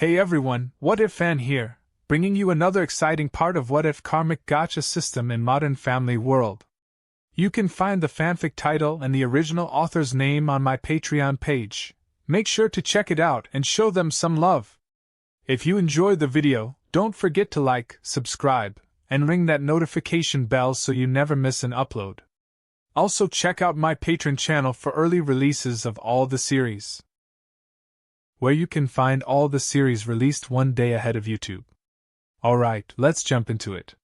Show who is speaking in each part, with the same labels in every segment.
Speaker 1: Hey everyone, What If Fan here, bringing you another exciting part of What If Karmic Gacha system in Modern Family World. You can find the fanfic title and the original author's name on my Patreon page. Make sure to check it out and show them some love. If you enjoyed the video, don't forget to like, subscribe, and ring that notification bell so you never miss an upload. Also check out my Patreon channel for early releases of all the series, where you can find all the series released one day ahead of YouTube. Alright, let's jump into it.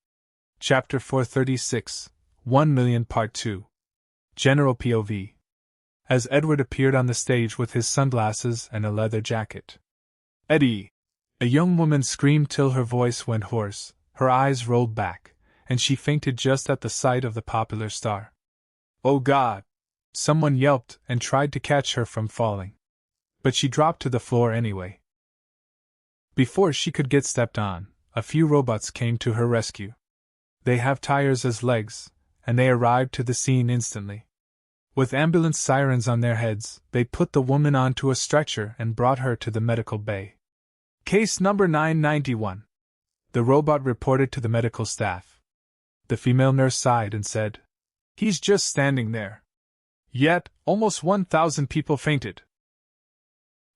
Speaker 1: Chapter 436, 1 Million Part 2. General POV. As Edward appeared on the stage with his sunglasses and a leather jacket. Eddie! A young woman screamed till her voice went hoarse, her eyes rolled back, and she fainted just at the sight of the popular star. Oh God! Someone yelped and tried to catch her from falling, but she dropped to the floor anyway. Before she could get stepped on, a few robots came to her rescue. They have tires as legs, and they arrived to the scene instantly. With ambulance sirens on their heads, they put the woman onto a stretcher and brought her to the medical bay. Case number 991. The robot reported to the medical staff. The female nurse sighed and said, "He's just standing there." Yet, almost 1,000 people fainted.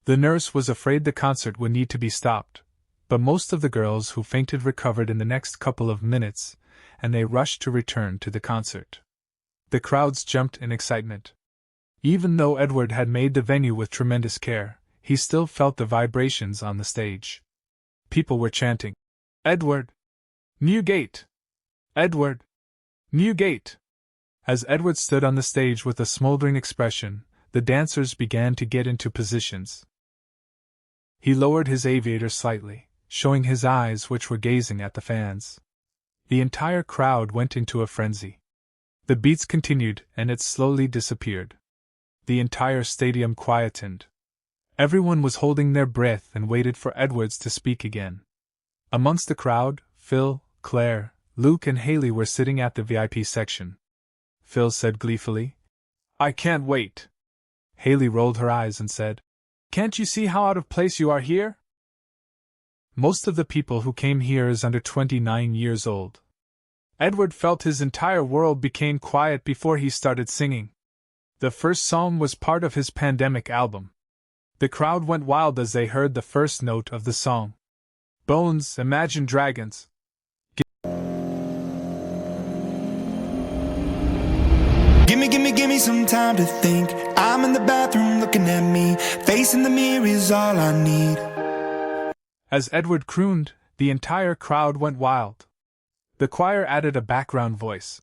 Speaker 1: The nurse was afraid the concert would need to be stopped, but most of the girls who fainted recovered in the next couple of minutes, and they rushed to return to the concert. The crowds jumped in excitement. Even though Edward had made the venue with tremendous care, he still felt the vibrations on the stage. People were chanting, "Edward! New gate! Edward! New gate!" As Edward stood on the stage with a smoldering expression, the dancers began to get into positions. He lowered his aviator slightly, showing his eyes which were gazing at the fans. The entire crowd went into a frenzy. The beats continued and it slowly disappeared. The entire stadium quietened. Everyone was holding their breath and waited for Edwards to speak again. Amongst the crowd, Phil, Claire, Luke and Haley were sitting at the VIP section. Phil said gleefully, "I can't wait." Haley rolled her eyes and said, "Can't you see how out of place you are here?" Most of the people who came here is under 29 years old. Edward felt his entire world became quiet before he started singing. The first song was part of his pandemic album. The crowd went wild as they heard the first note of the song. Bones, Imagine Dragons.
Speaker 2: Give me some time to think. I'm in the bathroom looking at me. Facing the mirror is all I need.
Speaker 1: As Edward crooned, the entire crowd went wild. The choir added a background voice.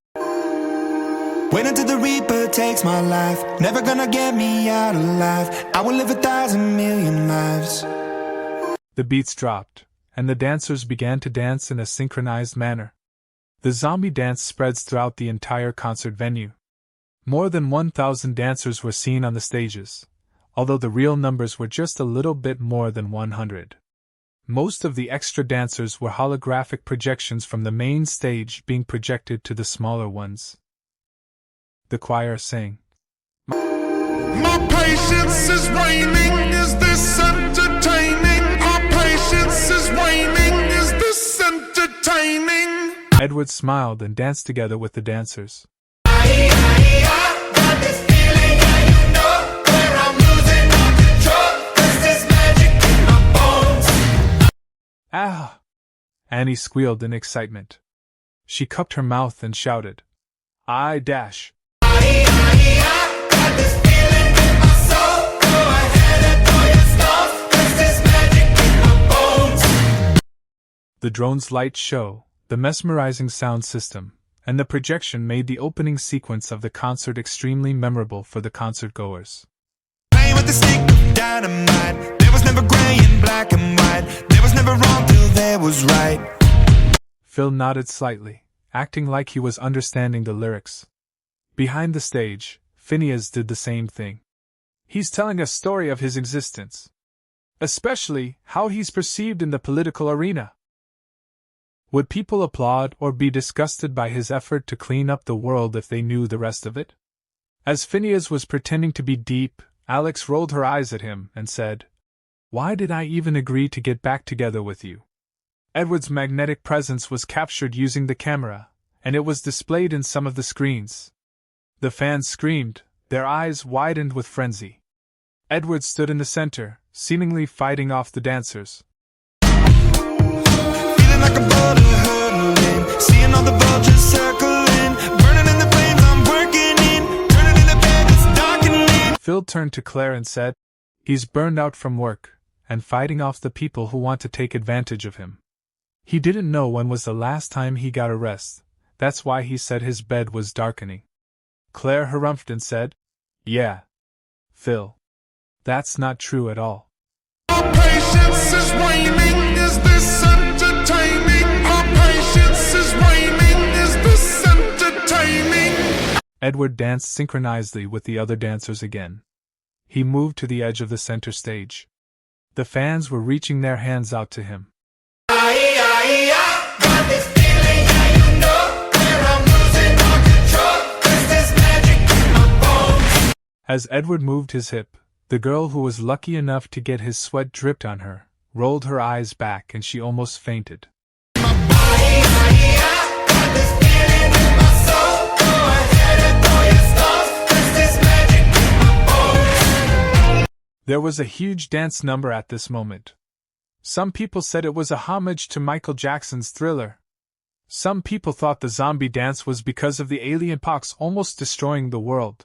Speaker 2: Wait until the Reaper takes my life. Never gonna get me out alive. I will live 1,000,000,000 lives.
Speaker 1: The beats dropped, and the dancers began to dance in a synchronized manner. The zombie dance spreads throughout the entire concert venue. More than 1,000 dancers were seen on the stages, although the real numbers were just a little bit more than 100. Most of the extra dancers were holographic projections from the main stage being projected to the smaller ones. The choir sang,
Speaker 3: "My patience is waning, is this entertaining? My patience is waning, is this entertaining?"
Speaker 1: Edward smiled and danced together with the dancers.
Speaker 3: Got this feeling, yeah, you know, where I'm losing all control. There's this magic in my bones.
Speaker 1: Ah! Annie squealed in excitement. She cupped her mouth and shouted, "I dash."
Speaker 3: Got this feeling in my soul. Go ahead and throw your stuff. There's this magic in my bones.
Speaker 1: The drone's light show, the mesmerizing sound system, and the projection made the opening sequence of the concert extremely memorable for the concert-goers.
Speaker 2: Playing with the stick of dynamite. There was never gray and black and white. There was never wrong till there was right.
Speaker 1: Phil nodded slightly, acting like he was understanding the lyrics. Behind the stage, Phineas did the same thing. He's telling a story of his existence, especially how he's perceived in the political arena. Would people applaud or be disgusted by his effort to clean up the world if they knew the rest of it? As Phineas was pretending to be deep, Alex rolled her eyes at him and said, Why did I even agree to get back together with you? Edward's magnetic presence was captured using the camera, and it was displayed in some of the screens. The fans screamed, their eyes widened with frenzy. Edward stood in the center, seemingly fighting off the dancers.
Speaker 2: Feeling like a boulder hurtling, seeing all the vultures circling, burning in the flames I'm working in, turning in the bed it's darkening.
Speaker 1: Phil turned to Claire and said, "He's burned out from work, and fighting off the people who want to take advantage of him. He didn't know when was the last time he got a rest, that's why he said his bed was darkening." Claire harumphed and said, "Yeah, Phil. That's not true at all."
Speaker 3: Our patience is waning, is this entertaining? Our patience is waning, is this entertaining?
Speaker 1: Edward danced synchronizedly with the other dancers again. He moved to the edge of the center stage. The fans were reaching their hands out to him.
Speaker 3: I got this feeling, yeah, you know, where I'm losing all control, 'cause there's magic in my bones.
Speaker 1: As Edward moved his hip, the girl who was lucky enough to get his sweat dripped on her, rolled her eyes back and she almost fainted.
Speaker 3: Got this feeling in my soul, go ahead and throw your stones, 'cause there's magic in my bones.
Speaker 1: There was a huge dance number at this moment. Some people said it was a homage to Michael Jackson's Thriller. Some people thought the zombie dance was because of the alien pox almost destroying the world.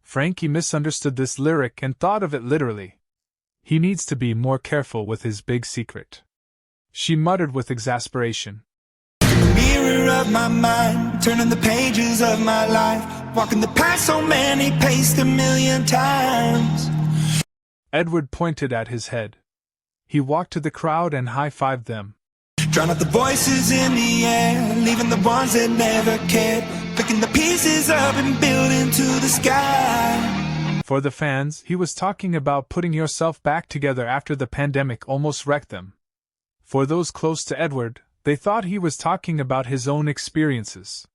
Speaker 1: Frankie misunderstood this lyric and thought of it literally. He needs to be more careful with his big secret. She muttered with exasperation.
Speaker 2: Mirror of my mind, turning the pages of my life, walking the path so many paced a million times.
Speaker 1: Edward pointed at his head. He walked to the crowd and high-fived them.
Speaker 2: Drown out the voices in the air, leaving the ones that never cared, picking the pieces up and building to the sky.
Speaker 1: For the fans, he was talking about putting yourself back together after the pandemic almost wrecked them. For those close to Edward, they thought he was talking about his own experiences.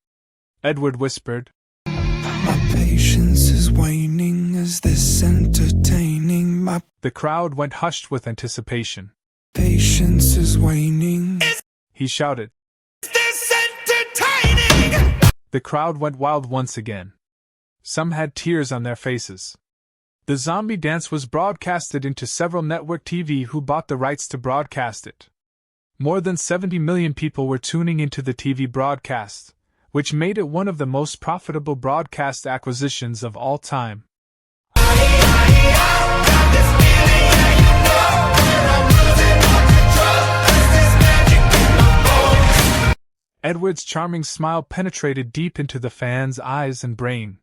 Speaker 1: Edward whispered,
Speaker 2: My patience is waning, is this entertaining? My
Speaker 1: The crowd went hushed with anticipation.
Speaker 2: patience is waning.
Speaker 1: He shouted.
Speaker 2: Is this entertaining?
Speaker 1: The crowd went wild once again. Some had tears on their faces. The zombie dance was broadcasted into several network TV who bought the rights to broadcast it. More than 70 million people were tuning into the TV broadcast, which made it one of the most profitable broadcast acquisitions of all time. Edward's charming smile penetrated deep into the fans' eyes and brain.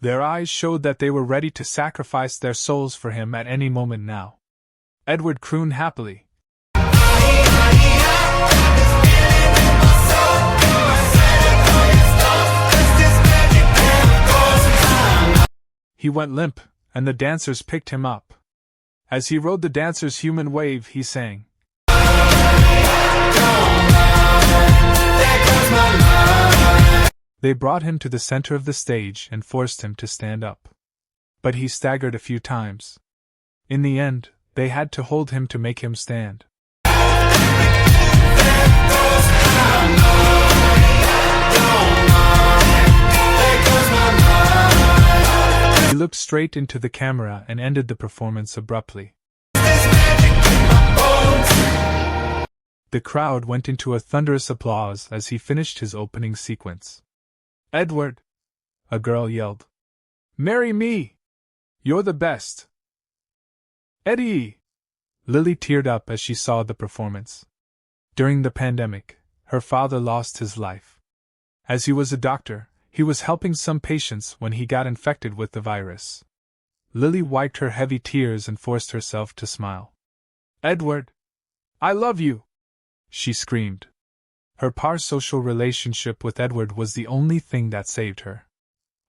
Speaker 1: Their eyes showed that they were ready to sacrifice their souls for him at any moment now. Edward crooned happily. He went limp, and the dancers picked him up. As he rode the dancer's human wave, he sang. They brought him to the center of the stage and forced him to stand up. But he staggered a few times. In the end, they had to hold him to make him stand. He looked straight into the camera and ended the performance abruptly. The crowd went into a thunderous applause as he finished his opening sequence. "Edward!" a girl yelled. "Marry me! You're the best!" "Eddie!" Lily teared up as she saw the performance. During the pandemic, her father lost his life. As he was a doctor, he was helping some patients when he got infected with the virus. Lily wiped her heavy tears and forced herself to smile. "Edward! I love you!" she screamed. Her parasocial relationship with Edward was the only thing that saved her.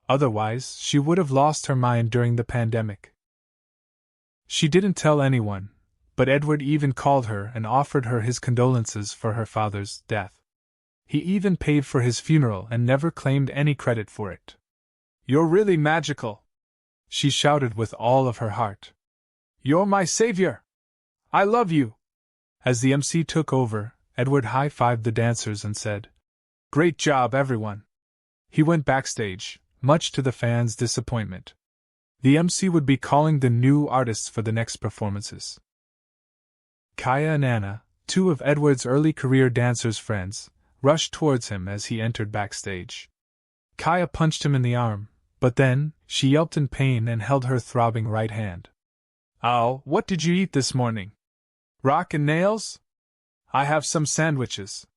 Speaker 1: Otherwise, she would have lost her mind during the pandemic. She didn't tell anyone, but Edward even called her and offered her his condolences for her father's death. He even paid for his funeral and never claimed any credit for it. "You're really magical!" she shouted with all of her heart. "You're my savior! I love you!" As the MC took over, Edward high-fived the dancers and said, "Great job, everyone!" He went backstage, much to the fans' disappointment. The MC would be calling the new artists for the next performances. Kaya and Anna, two of Edward's early career dancers' friends, rushed towards him as he entered backstage. Kaya punched him in the arm, but then, she yelped in pain and held her throbbing right hand. "Ow, what did you eat this morning? Rock and nails? I have some sandwiches,"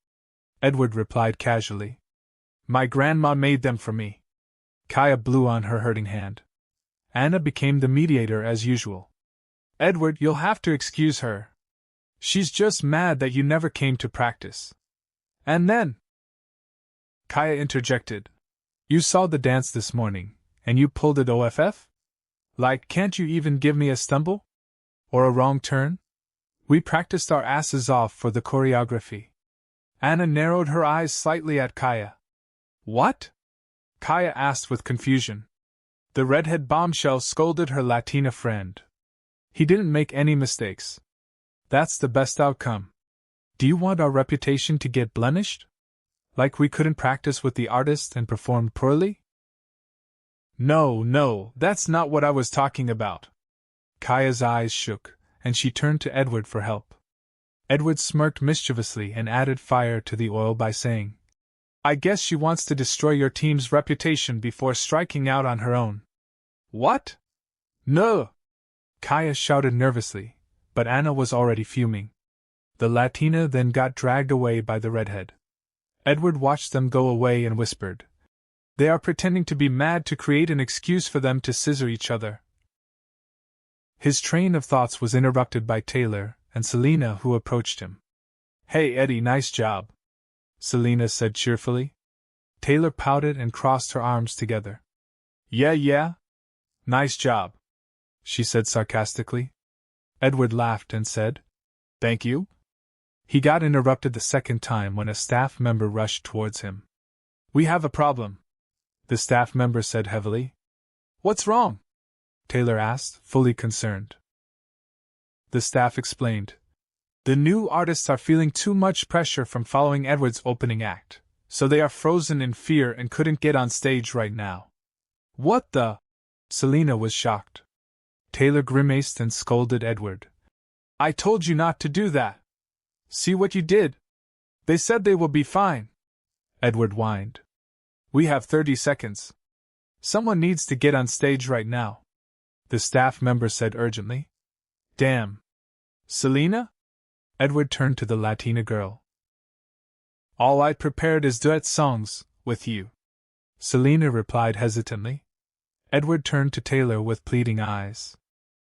Speaker 1: Edward replied casually. "My grandma made them for me." Kaya blew on her hurting hand. Anna became the mediator as usual. "Edward, you'll have to excuse her. She's just mad that you never came to practice." "And then?" Kaya interjected. "You saw the dance this morning, and you pulled it off? Like, can't you even give me a stumble? Or a wrong turn? We practiced our asses off for the choreography." Anna narrowed her eyes slightly at Kaya. "What?" Kaya asked with confusion. The redhead bombshell scolded her Latina friend. "He didn't make any mistakes. That's the best outcome. Do you want our reputation to get blemished? Like we couldn't practice with the artist and performed poorly?" No, that's not what I was talking about." Kaya's eyes shook, and she turned to Edward for help. Edward smirked mischievously and added fire to the oil by saying, "I guess she wants to destroy your team's reputation before striking out on her own." "What? No!" Kaya shouted nervously, but Anna was already fuming. The Latina then got dragged away by the redhead. Edward watched them go away and whispered, "They are pretending to be mad to create an excuse for them to scissor each other." His train of thoughts was interrupted by Taylor and Selena, who approached him. "Hey Eddie, nice job," Selena said cheerfully. Taylor pouted and crossed her arms together. Yeah, nice job," she said sarcastically. Edward laughed and said, "Thank you." He got interrupted the second time when a staff member rushed towards him. "We have a problem," the staff member said heavily. "What's wrong?" Taylor asked, fully concerned. The staff explained. "The new artists are feeling too much pressure from following Edward's opening act, so they are frozen in fear and couldn't get on stage right now." "What the?" Selena was shocked. Taylor grimaced and scolded Edward. "I told you not to do that. See what you did? They said they will be fine." Edward whined. "We have 30 seconds. Someone needs to get on stage right now," the staff member said urgently. "Damn. Selena?" Edward turned to the Latina girl. "All I prepared is duet songs, with you," Selena replied hesitantly. Edward turned to Taylor with pleading eyes.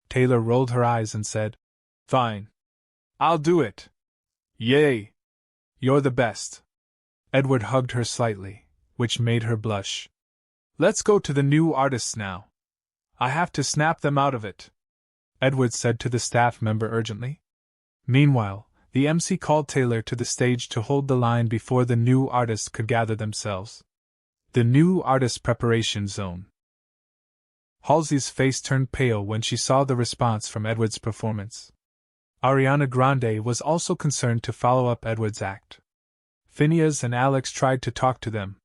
Speaker 1: Taylor rolled her eyes and said, "Fine. I'll do it. Yay. You're the best." Edward hugged her slightly, which made her blush. "Let's go to the new artists now. I have to snap them out of it," Edward said to the staff member urgently. Meanwhile, the MC called Taylor to the stage to hold the line before the new artists could gather themselves. The new artist preparation zone. Halsey's face turned pale when she saw the response from Edward's performance. Ariana Grande was also concerned to follow up Edward's act. Phineas and Alex tried to talk to them.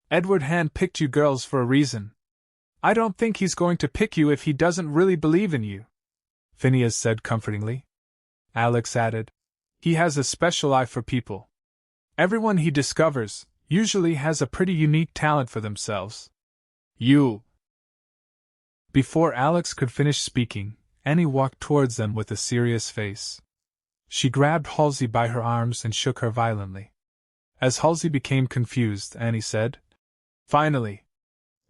Speaker 1: "Edward hand-picked you girls for a reason. I don't think he's going to pick you if he doesn't really believe in you," Phineas said comfortingly. Alex added, "He has a special eye for people. Everyone he discovers usually has a pretty unique talent for themselves." "You." Before Alex could finish speaking, Annie walked towards them with a serious face. She grabbed Halsey by her arms and shook her violently. As Halsey became confused, Annie said, "Finally.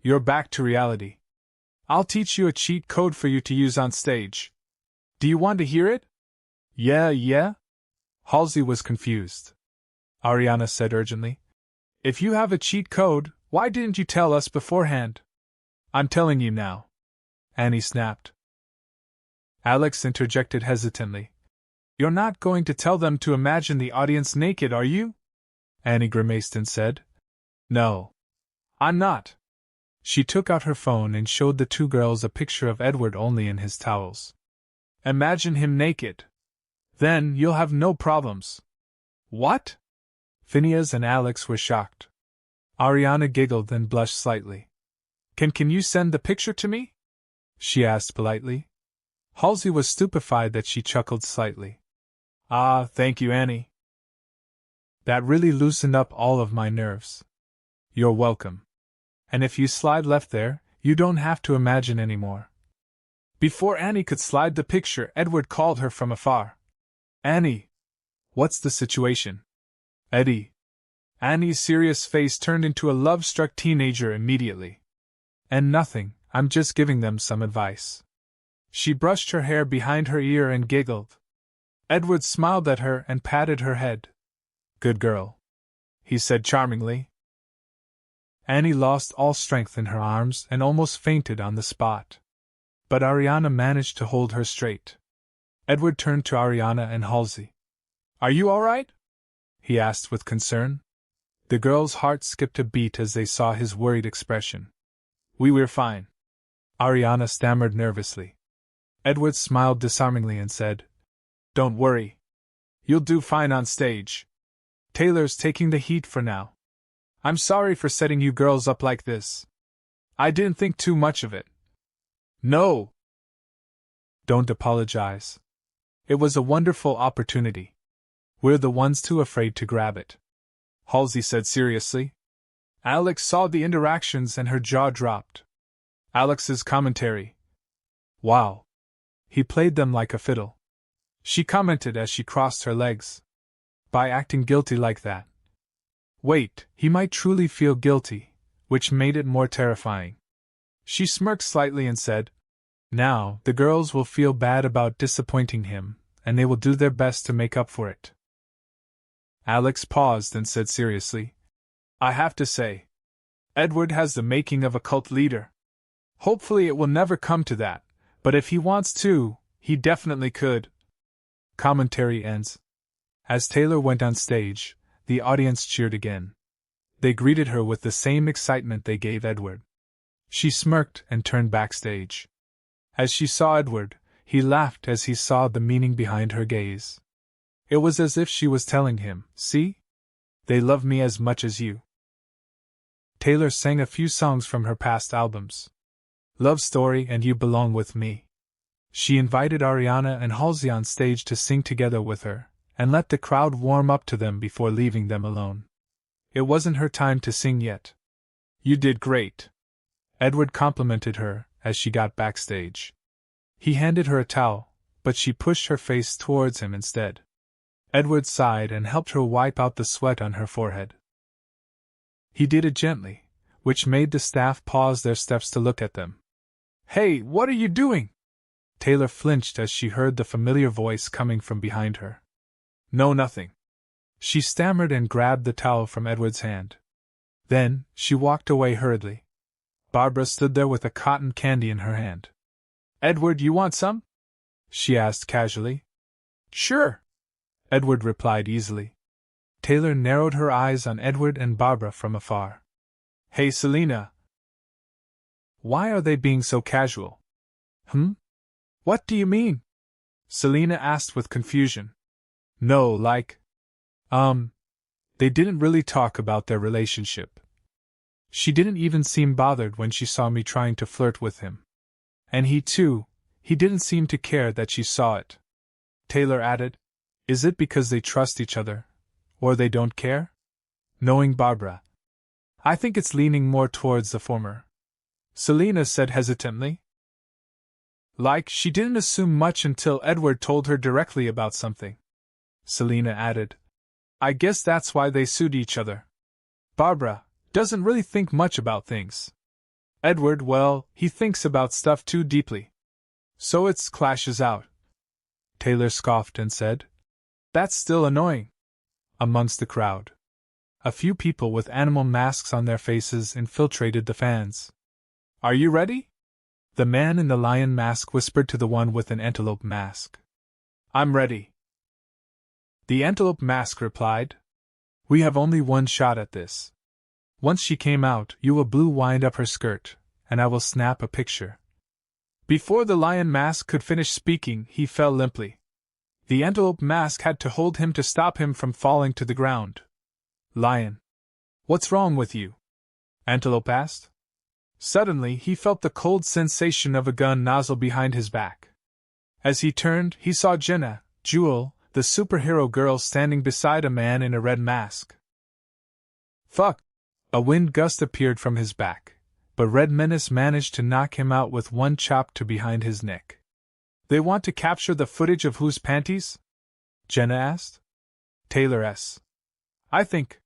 Speaker 1: You're back to reality. I'll teach you a cheat code for you to use on stage. Do you want to hear it?" Yeah. Halsey was confused. Ariana said urgently, "If you have a cheat code, why didn't you tell us beforehand?" "I'm telling you now," Annie snapped. Alex interjected hesitantly. "You're not going to tell them to imagine the audience naked, are you?" Annie grimaced and said. No. I'm not. She took out her phone and showed the two girls a picture of Edward only in his towels. Imagine him naked. Then you'll have no problems. What? Phineas and Alex were shocked. Ariana giggled and blushed slightly. Can you send the picture to me? She asked politely. Halsey was stupefied that she chuckled slightly. Ah, thank you, Annie. That really loosened up all of my nerves. You're welcome. And if you slide left there, you don't have to imagine anymore. Before Annie could slide the picture, Edward called her from afar. Annie! What's the situation? Eddie. Annie's serious face turned into a love-struck teenager immediately. And nothing, I'm just giving them some advice. She brushed her hair behind her ear and giggled. Edward smiled at her and patted her head. Good girl, he said charmingly. Annie lost all strength in her arms and almost fainted on the spot. But Ariana managed to hold her straight. Edward turned to Ariana and Halsey. Are you all right? He asked with concern. The girls' hearts skipped a beat as they saw his worried expression. We're fine. Ariana stammered nervously. Edward smiled disarmingly and said, Don't worry. You'll do fine on stage. Taylor's taking the heat for now. I'm sorry for setting you girls up like this. I didn't think too much of it. No. Don't apologize. It was a wonderful opportunity. We're the ones too afraid to grab it. Halsey said seriously. Alex saw the interactions and her jaw dropped. Alex's commentary. Wow. He played them like a fiddle. She commented as she crossed her legs. By acting guilty like that. Wait, he might truly feel guilty, which made it more terrifying. She smirked slightly and said, Now, the girls will feel bad about disappointing him, and they will do their best to make up for it. Alex paused and said seriously, I have to say, Edward has the making of a cult leader. Hopefully it will never come to that, but if he wants to, he definitely could. Commentary ends. As Taylor went on stage, the audience cheered again. They greeted her with the same excitement they gave Edward. She smirked and turned backstage. As she saw Edward, he laughed as he saw the meaning behind her gaze. It was as if she was telling him, See? They love me as much as you. Taylor sang a few songs from her past albums. Love Story and You Belong With Me. She invited Ariana and Halsey on stage to sing together with her, and let the crowd warm up to them before leaving them alone. It wasn't her time to sing yet. You did great. Edward complimented her as she got backstage. He handed her a towel, but she pushed her face towards him instead. Edward sighed and helped her wipe out the sweat on her forehead. He did it gently, which made the staff pause their steps to look at them. Hey, what are you doing? Taylor flinched as she heard the familiar voice coming from behind her. No, nothing. She stammered and grabbed the towel from Edward's hand. Then, she walked away hurriedly. Barbara stood there with a cotton candy in her hand. Edward, you want some? She asked casually. Sure. Edward replied easily. Taylor narrowed her eyes on Edward and Barbara from afar. Hey, Selena. Why are they being so casual? What do you mean? Selena asked with confusion. No, like... They didn't really talk about their relationship. She didn't even seem bothered when she saw me trying to flirt with him. And he didn't seem to care that she saw it. Taylor added, Is it because they trust each other? Or they don't care? Knowing Barbara, I think it's leaning more towards the former. Selena said hesitantly. Like, she didn't assume much until Edward told her directly about something. Selena added, I guess that's why they suit each other. Barbara doesn't really think much about things. Edward, well, he thinks about stuff too deeply. So it's clashes out. Taylor scoffed and said, That's still annoying. Amongst the crowd, a few people with animal masks on their faces infiltrated the fans. Are you ready? The man in the lion mask whispered to the one with an antelope mask. I'm ready. The antelope mask replied. We have only one shot at this. Once she came out, you will blue wind up her skirt, and I will snap a picture. Before the lion mask could finish speaking, he fell limply. The antelope mask had to hold him to stop him from falling to the ground. Lion. What's wrong with you? Antelope asked. Suddenly, he felt the cold sensation of a gun nozzle behind his back. As he turned, he saw Jenna, Jewel, the superhero girl, standing beside a man in a red mask. Fuck! A wind gust appeared from his back, but Red Menace managed to knock him out with one chop to behind his neck. They want to capture the footage of whose panties? Jenna asked. Taylor S. I think.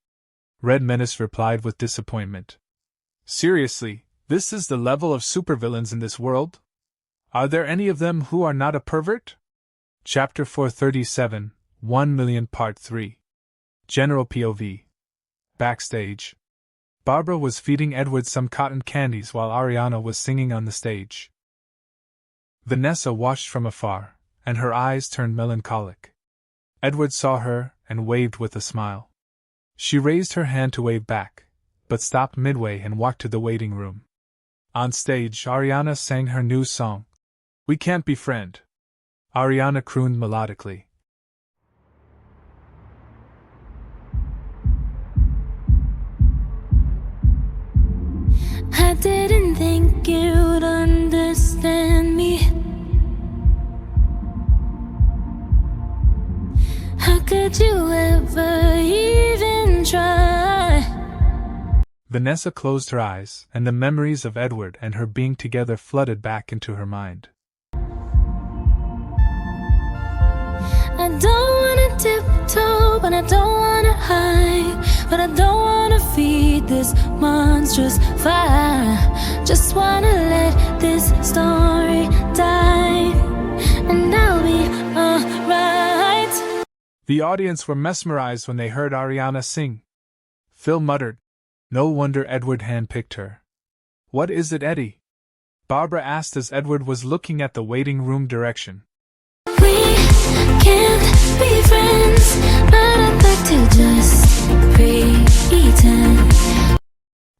Speaker 1: Red Menace replied with disappointment. Seriously, this is the level of supervillains in this world? Are there any of them who are not a pervert? Chapter 437, 1 Million Part 3. General POV. Backstage. Barbara was feeding Edward some cotton candies while Ariana was singing on the stage. Vanessa watched from afar, and her eyes turned melancholic. Edward saw her and waved with a smile. She raised her hand to wave back, but stopped midway and walked to the waiting room. On stage, Ariana sang her new song, We Can't Be Friend. Ariana crooned melodically.
Speaker 4: I didn't think you'd understand me. How could you ever even try?
Speaker 1: Vanessa closed her eyes, and the memories of Edward and her being together flooded back into her mind.
Speaker 4: I don't wanna tiptoe, but I don't wanna hide. But I don't wanna feed this monstrous fire. Just wanna let this story die, and I'll be alright.
Speaker 1: The audience were mesmerized when they heard Ariana sing. Phil muttered, No wonder Edward handpicked her. What is it, Eddie? Barbara asked as Edward was looking at the waiting room direction.
Speaker 4: We can't be friends, but I'd like to just pretend.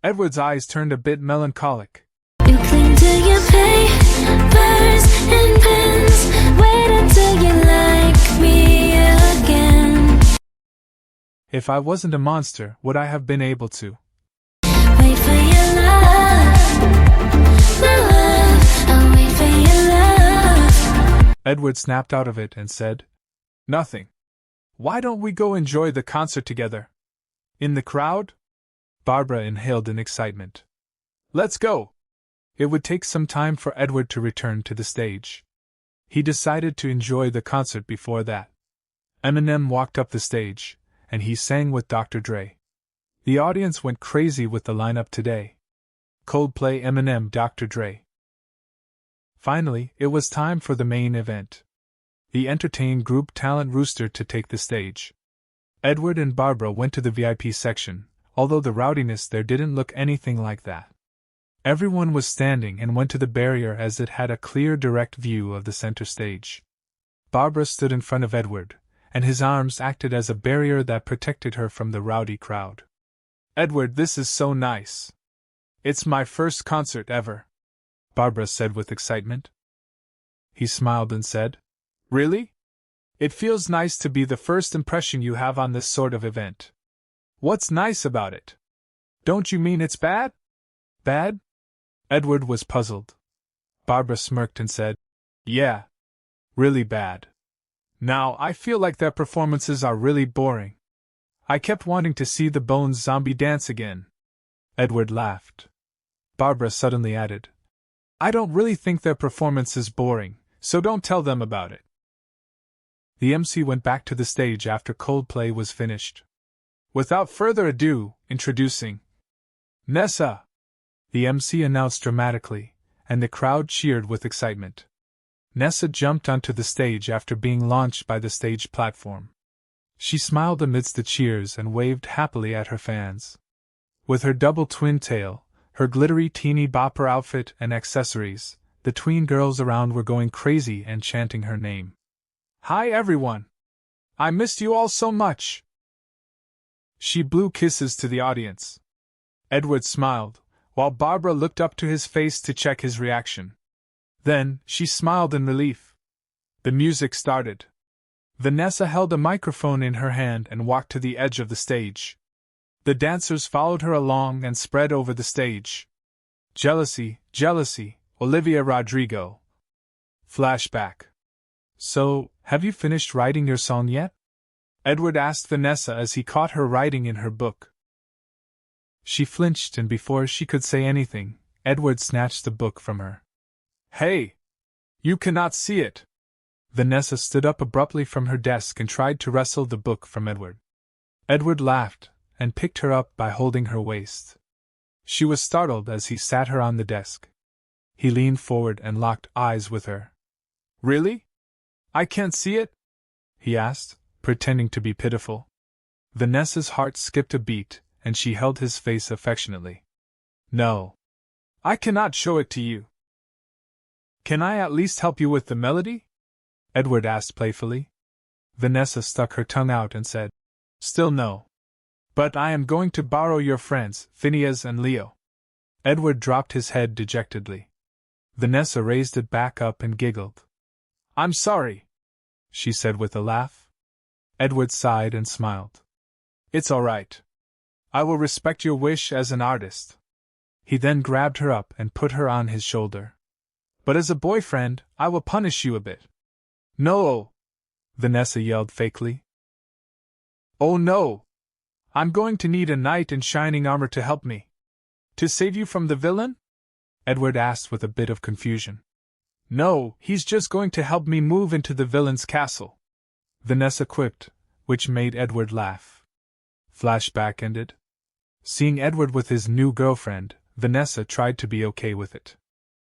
Speaker 1: Edward's eyes turned a bit melancholic.
Speaker 4: You cling to your papers and pens. Wait until you like me again.
Speaker 1: If I wasn't a monster, would I have been able to?
Speaker 4: Wait for your love, my love. I'll wait for your love.
Speaker 1: Edward snapped out of it and said, Nothing. Why don't we go enjoy the concert together? In the crowd? Barbara inhaled in excitement. Let's go! It would take some time for Edward to return to the stage. He decided to enjoy the concert before that. Eminem walked up the stage, and he sang with Dr. Dre. The audience went crazy with the lineup today. Coldplay, Eminem, Dr. Dre. Finally, it was time for the main event. The entertained group Talent Rooster to take the stage. Edward and Barbara went to the VIP section, although the rowdiness there didn't look anything like that. Everyone was standing and went to the barrier as it had a clear direct view of the center stage. Barbara stood in front of Edward, and his arms acted as a barrier that protected her from the rowdy crowd. Edward, this is so nice. It's my first concert ever, Barbara said with excitement. He smiled and said, Really? It feels nice to be the first impression you have on this sort of event. What's nice about it? Don't you mean it's bad? Bad? Edward was puzzled. Barbara smirked and said, Yeah, really bad. Now, I feel like their performances are really boring. I kept wanting to see the Bones zombie dance again. Edward laughed. Barbara suddenly added, I don't really think their performance is boring, so don't tell them about it. The MC went back to the stage after Coldplay was finished. Without further ado, introducing Nessa, the MC announced dramatically, and the crowd cheered with excitement. Nessa jumped onto the stage after being launched by the stage platform. She smiled amidst the cheers and waved happily at her fans. With her double twin tail, her glittery teeny bopper outfit and accessories, the tween girls around were going crazy and chanting her name. Hi everyone! I missed you all so much! She blew kisses to the audience. Edward smiled, while Barbara looked up to his face to check his reaction. Then, she smiled in relief. The music started. Vanessa held a microphone in her hand and walked to the edge of the stage. The dancers followed her along and spread over the stage. Jealousy, jealousy, Olivia Rodrigo. Flashback. So, have you finished writing your song yet? Edward asked Vanessa as he caught her writing in her book. She flinched, and before she could say anything, Edward snatched the book from her. Hey! You cannot see it! Vanessa stood up abruptly from her desk and tried to wrestle the book from Edward. Edward laughed and picked her up by holding her waist. She was startled as he sat her on the desk. He leaned forward and locked eyes with her. Really? I can't see it? He asked, pretending to be pitiful. Vanessa's heart skipped a beat, and she held his face affectionately. No. I cannot show it to you. Can I at least help you with the melody? Edward asked playfully. Vanessa stuck her tongue out and said, Still no. But I am going to borrow your friends, Phineas and Leo. Edward dropped his head dejectedly. Vanessa raised it back up and giggled. I'm sorry, she said with a laugh. Edward sighed and smiled. It's all right. I will respect your wish as an artist. He then grabbed her up and put her on his shoulder. But as a boyfriend, I will punish you a bit. No! Vanessa yelled fakely. Oh no! I'm going to need a knight in shining armor to help me. To save you from the villain? Edward asked with a bit of confusion. No, he's just going to help me move into the villain's castle. Vanessa quipped, which made Edward laugh. Flashback ended. Seeing Edward with his new girlfriend, Vanessa tried to be okay with it.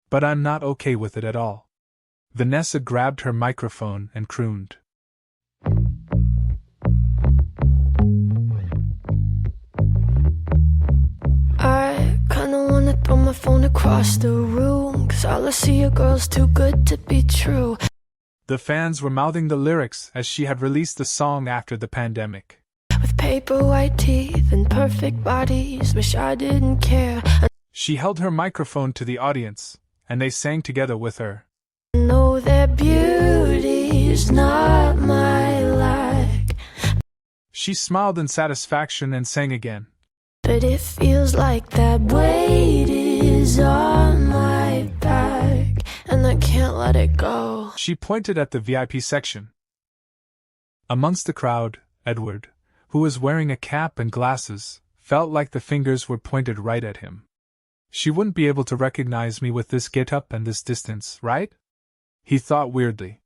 Speaker 1: But I'm not okay with it at all. Vanessa grabbed her microphone and crooned.
Speaker 5: I kinda wanna throw my phone across the room, 'cause all I see are girls too good to be true.
Speaker 1: The fans were mouthing the lyrics as she had released the song after the pandemic.
Speaker 5: With paper white teeth and perfect bodies, wish I didn't care.
Speaker 1: She held her microphone to the audience, and they sang together with her.
Speaker 5: I know that beauty's not my like,
Speaker 1: She smiled in satisfaction and sang again.
Speaker 5: but it feels like that weight is on my back, and I can't let it go.
Speaker 1: She pointed at the VIP section. Amongst the crowd, Edward, who was wearing a cap and glasses, felt like the fingers were pointed right at him. She wouldn't be able to recognize me with this get-up and this distance, right? He thought weirdly.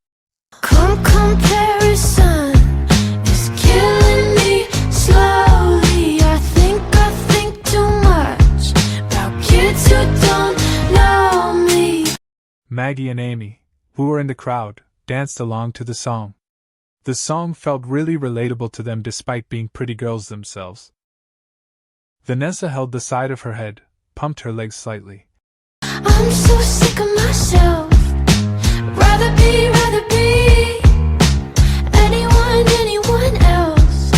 Speaker 5: Comparison is killing me slowly. I think too much about kids who don't know me.
Speaker 1: Maggie and Amy, who were in the crowd, danced along to the song. The song felt really relatable to them despite being pretty girls themselves. Vanessa held the side of her head, pumped her legs slightly.
Speaker 5: I'm so sick of myself. Rather be anyone else.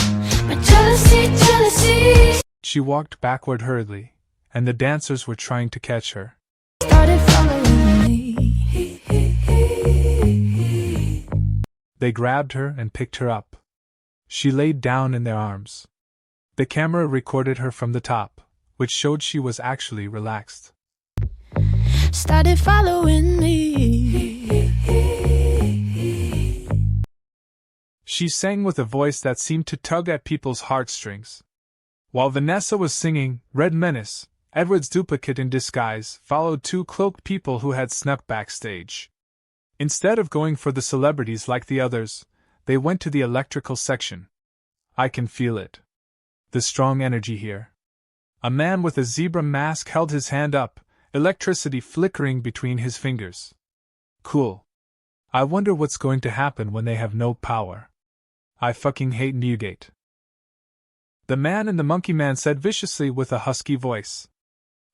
Speaker 5: But jealousy.
Speaker 1: She walked backward hurriedly, and the dancers were trying to catch her.
Speaker 5: Started following me.
Speaker 1: They grabbed her and picked her up. She laid down in their arms. The camera recorded her from the top, which showed she was actually relaxed.
Speaker 5: Started following me.
Speaker 1: She sang with a voice that seemed to tug at people's heartstrings. While Vanessa was singing Red Menace, Edward's duplicate in disguise followed two cloaked people who had snuck backstage. Instead of going for the celebrities like the others, they went to the electrical section. I can feel it. The strong energy here. A man with a zebra mask held his hand up, electricity flickering between his fingers. Cool. I wonder what's going to happen when they have no power. I fucking hate Newgate. The man in the monkey man said viciously with a husky voice.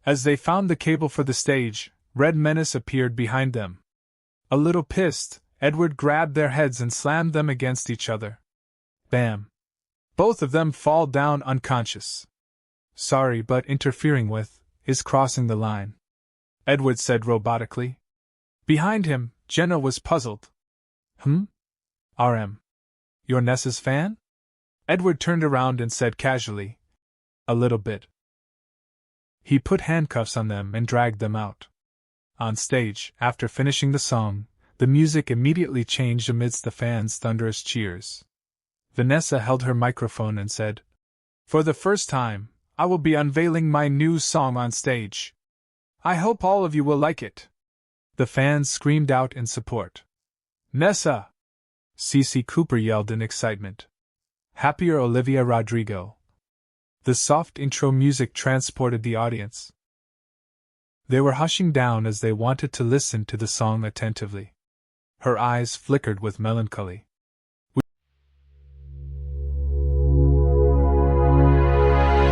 Speaker 1: As they found the cable for the stage, Red Menace appeared behind them. A little pissed, Edward grabbed their heads and slammed them against each other. Bam. Both of them fall down unconscious. Sorry, but interfering with is crossing the line, Edward said robotically. Behind him, Jenna was puzzled. RM. You're Nessa's fan? Edward turned around and said casually, a little bit. He put handcuffs on them and dragged them out. On stage, after finishing the song, the music immediately changed amidst the fans' thunderous cheers. Vanessa held her microphone and said, "For the first time, I will be unveiling my new song on stage. I hope all of you will like it." The fans screamed out in support. "Nessa!" Cece Cooper yelled in excitement. "Happier Olivia Rodrigo." The soft intro music transported the audience. They were hushing down as they wanted to listen to the song attentively. Her eyes flickered with melancholy.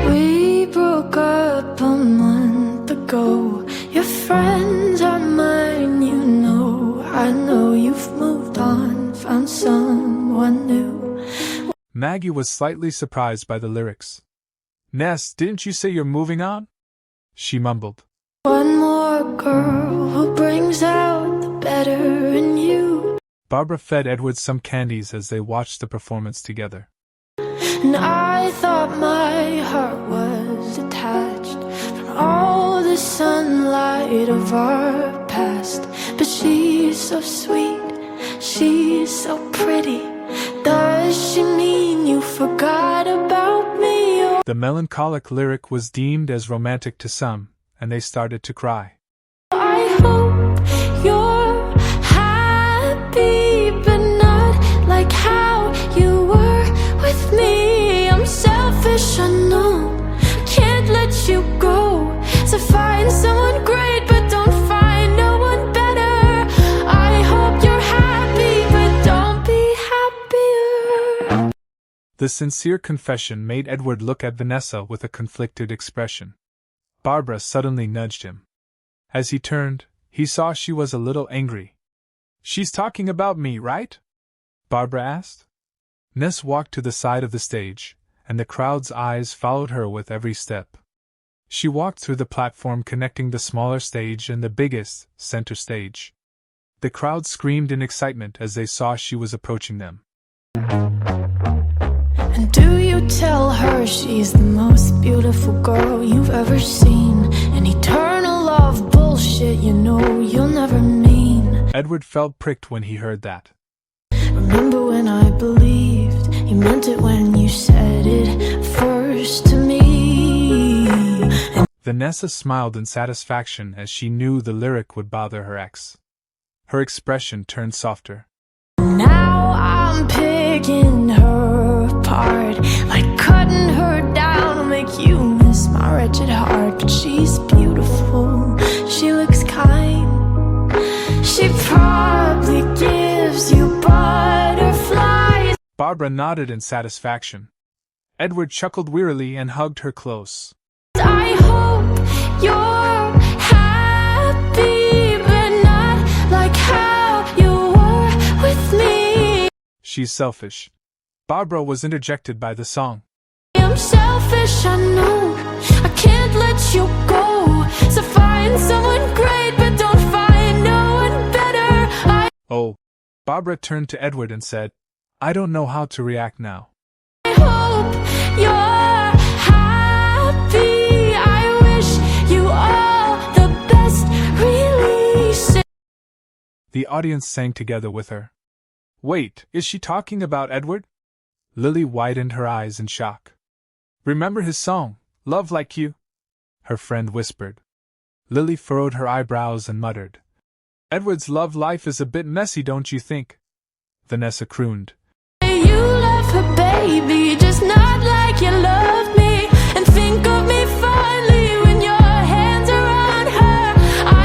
Speaker 5: We broke up a month ago. Your friends are mine, you know. I know you've moved on, found someone new.
Speaker 1: Maggie was slightly surprised by the lyrics. "Ness, didn't you say you're moving on?" she mumbled.
Speaker 5: One more girl who brings out the better in you.
Speaker 1: Barbara fed Edward some candies as they watched the performance together.
Speaker 5: And I thought my heart was detached from all the sunlight of our past. But she's so sweet, she's so pretty. Does she mean you forgot about me?
Speaker 1: The melancholic lyric was deemed as romantic to some, and they started to cry.
Speaker 5: I hope you're happy, but not like how you were with me. I'm selfish, I know, can't let you go. So find someone great, but don't find no one better. I hope you're happy, but don't be happier.
Speaker 1: The sincere confession made Edward look at Vanessa with a conflicted expression. Barbara suddenly nudged him. As he turned, he saw she was a little angry. "She's talking about me, right?" Barbara asked. Ness walked to the side of the stage, and the crowd's eyes followed her with every step. She walked through the platform connecting the smaller stage and the biggest, center stage. The crowd screamed in excitement as they saw she was approaching them.
Speaker 5: And do you tell her she's the most beautiful girl you've ever seen? An eternal love bullshit, you know you'll never mean.
Speaker 1: Edward felt pricked when he heard that.
Speaker 5: Remember when I believed you meant it when you said it first to me?
Speaker 1: Vanessa smiled in satisfaction as she knew the lyric would bother her ex. Her expression turned softer.
Speaker 5: Now I'm picking her apart, like cutting her down to make you miss my wretched heart. But she's beautiful, she looks kind, she probably gives you butterflies.
Speaker 1: Barbara nodded in satisfaction. Edward chuckled wearily and hugged her close.
Speaker 5: I hope you're happy, but not like how you were with me.
Speaker 1: She's selfish. Barbara was interjected by the song.
Speaker 5: I'm selfish, I know, I can't let you go. So find someone great, but don't find no one better.
Speaker 1: Oh. Barbara turned to Edward and said, "I don't know how to react now."
Speaker 5: I hope you're happy. I wish you all the best, really.
Speaker 1: The audience sang together with her. "Wait, is she talking about Edward?" Lily widened her eyes in shock. "Remember his song, Love Like You?" her friend whispered. Lily furrowed her eyebrows and muttered, "Edward's love life is a bit messy, don't you think?" Vanessa crooned.
Speaker 5: You love her, baby, just not like you love me. And think of me fondly when your hands are on her.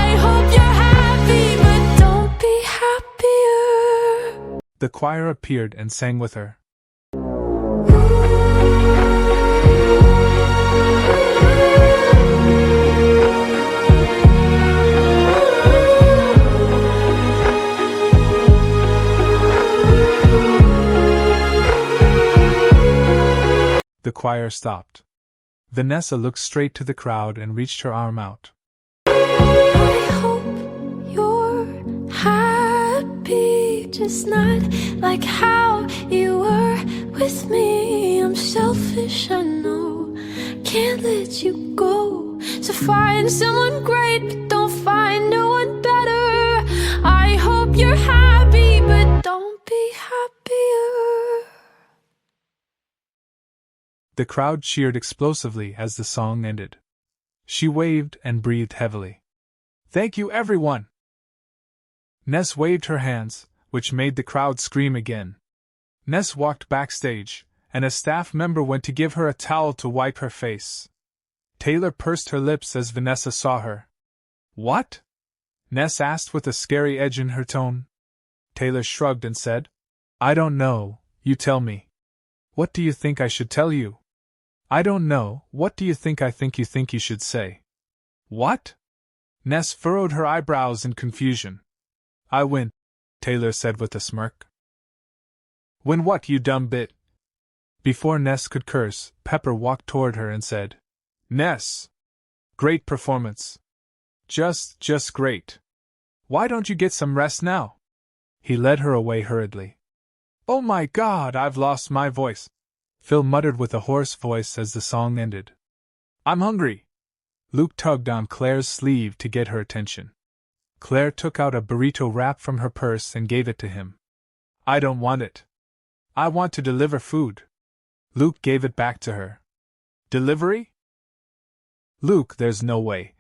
Speaker 5: I hope you're happy, but don't be happier.
Speaker 1: The choir appeared and sang with her. The choir stopped. Vanessa looked straight to the crowd and reached her arm out.
Speaker 5: I hope you're happy, just not like how you were with me. I'm selfish, I know, can't let you go. So find someone great, but don't find no one better. I hope you're happy, but don't be happier.
Speaker 1: The crowd cheered explosively as the song ended. She waved and breathed heavily. "Thank you, everyone!" Ness waved her hands, which made the crowd scream again. Ness walked backstage, and a staff member went to give her a towel to wipe her face. Taylor pursed her lips as Vanessa saw her. "What?" Ness asked with a scary edge in her tone. Taylor shrugged and said, "I don't know, you tell me. What do you think I should tell you?" "I don't know, what do you think you should say?" "What?" Ness furrowed her eyebrows in confusion. "I win," Taylor said with a smirk. "Win what, you dumb bit?" Before Ness could curse, Pepper walked toward her and said, "Ness! Great performance. Just great. Why don't you get some rest now?" He led her away hurriedly. "Oh my God, I've lost my voice," Phil muttered with a hoarse voice as the song ended. "I'm hungry." Luke tugged on Claire's sleeve to get her attention. Claire took out a burrito wrap from her purse and gave it to him. "I don't want it. I want to deliver food." Luke gave it back to her. "Delivery?" "Luke, there's no way."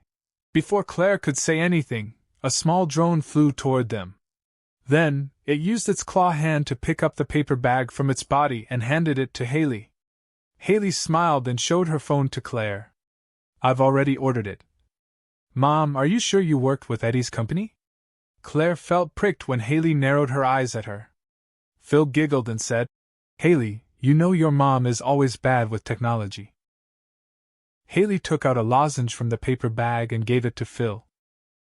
Speaker 1: Before Claire could say anything, a small drone flew toward them. Then, it used its claw hand to pick up the paper bag from its body and handed it to Haley. Haley smiled and showed her phone to Claire. "I've already ordered it." "Mom, are you sure you worked with Eddie's company?" Claire felt pricked when Haley narrowed her eyes at her. Phil giggled and said, "Haley, you know your mom is always bad with technology." Haley took out a lozenge from the paper bag and gave it to Phil.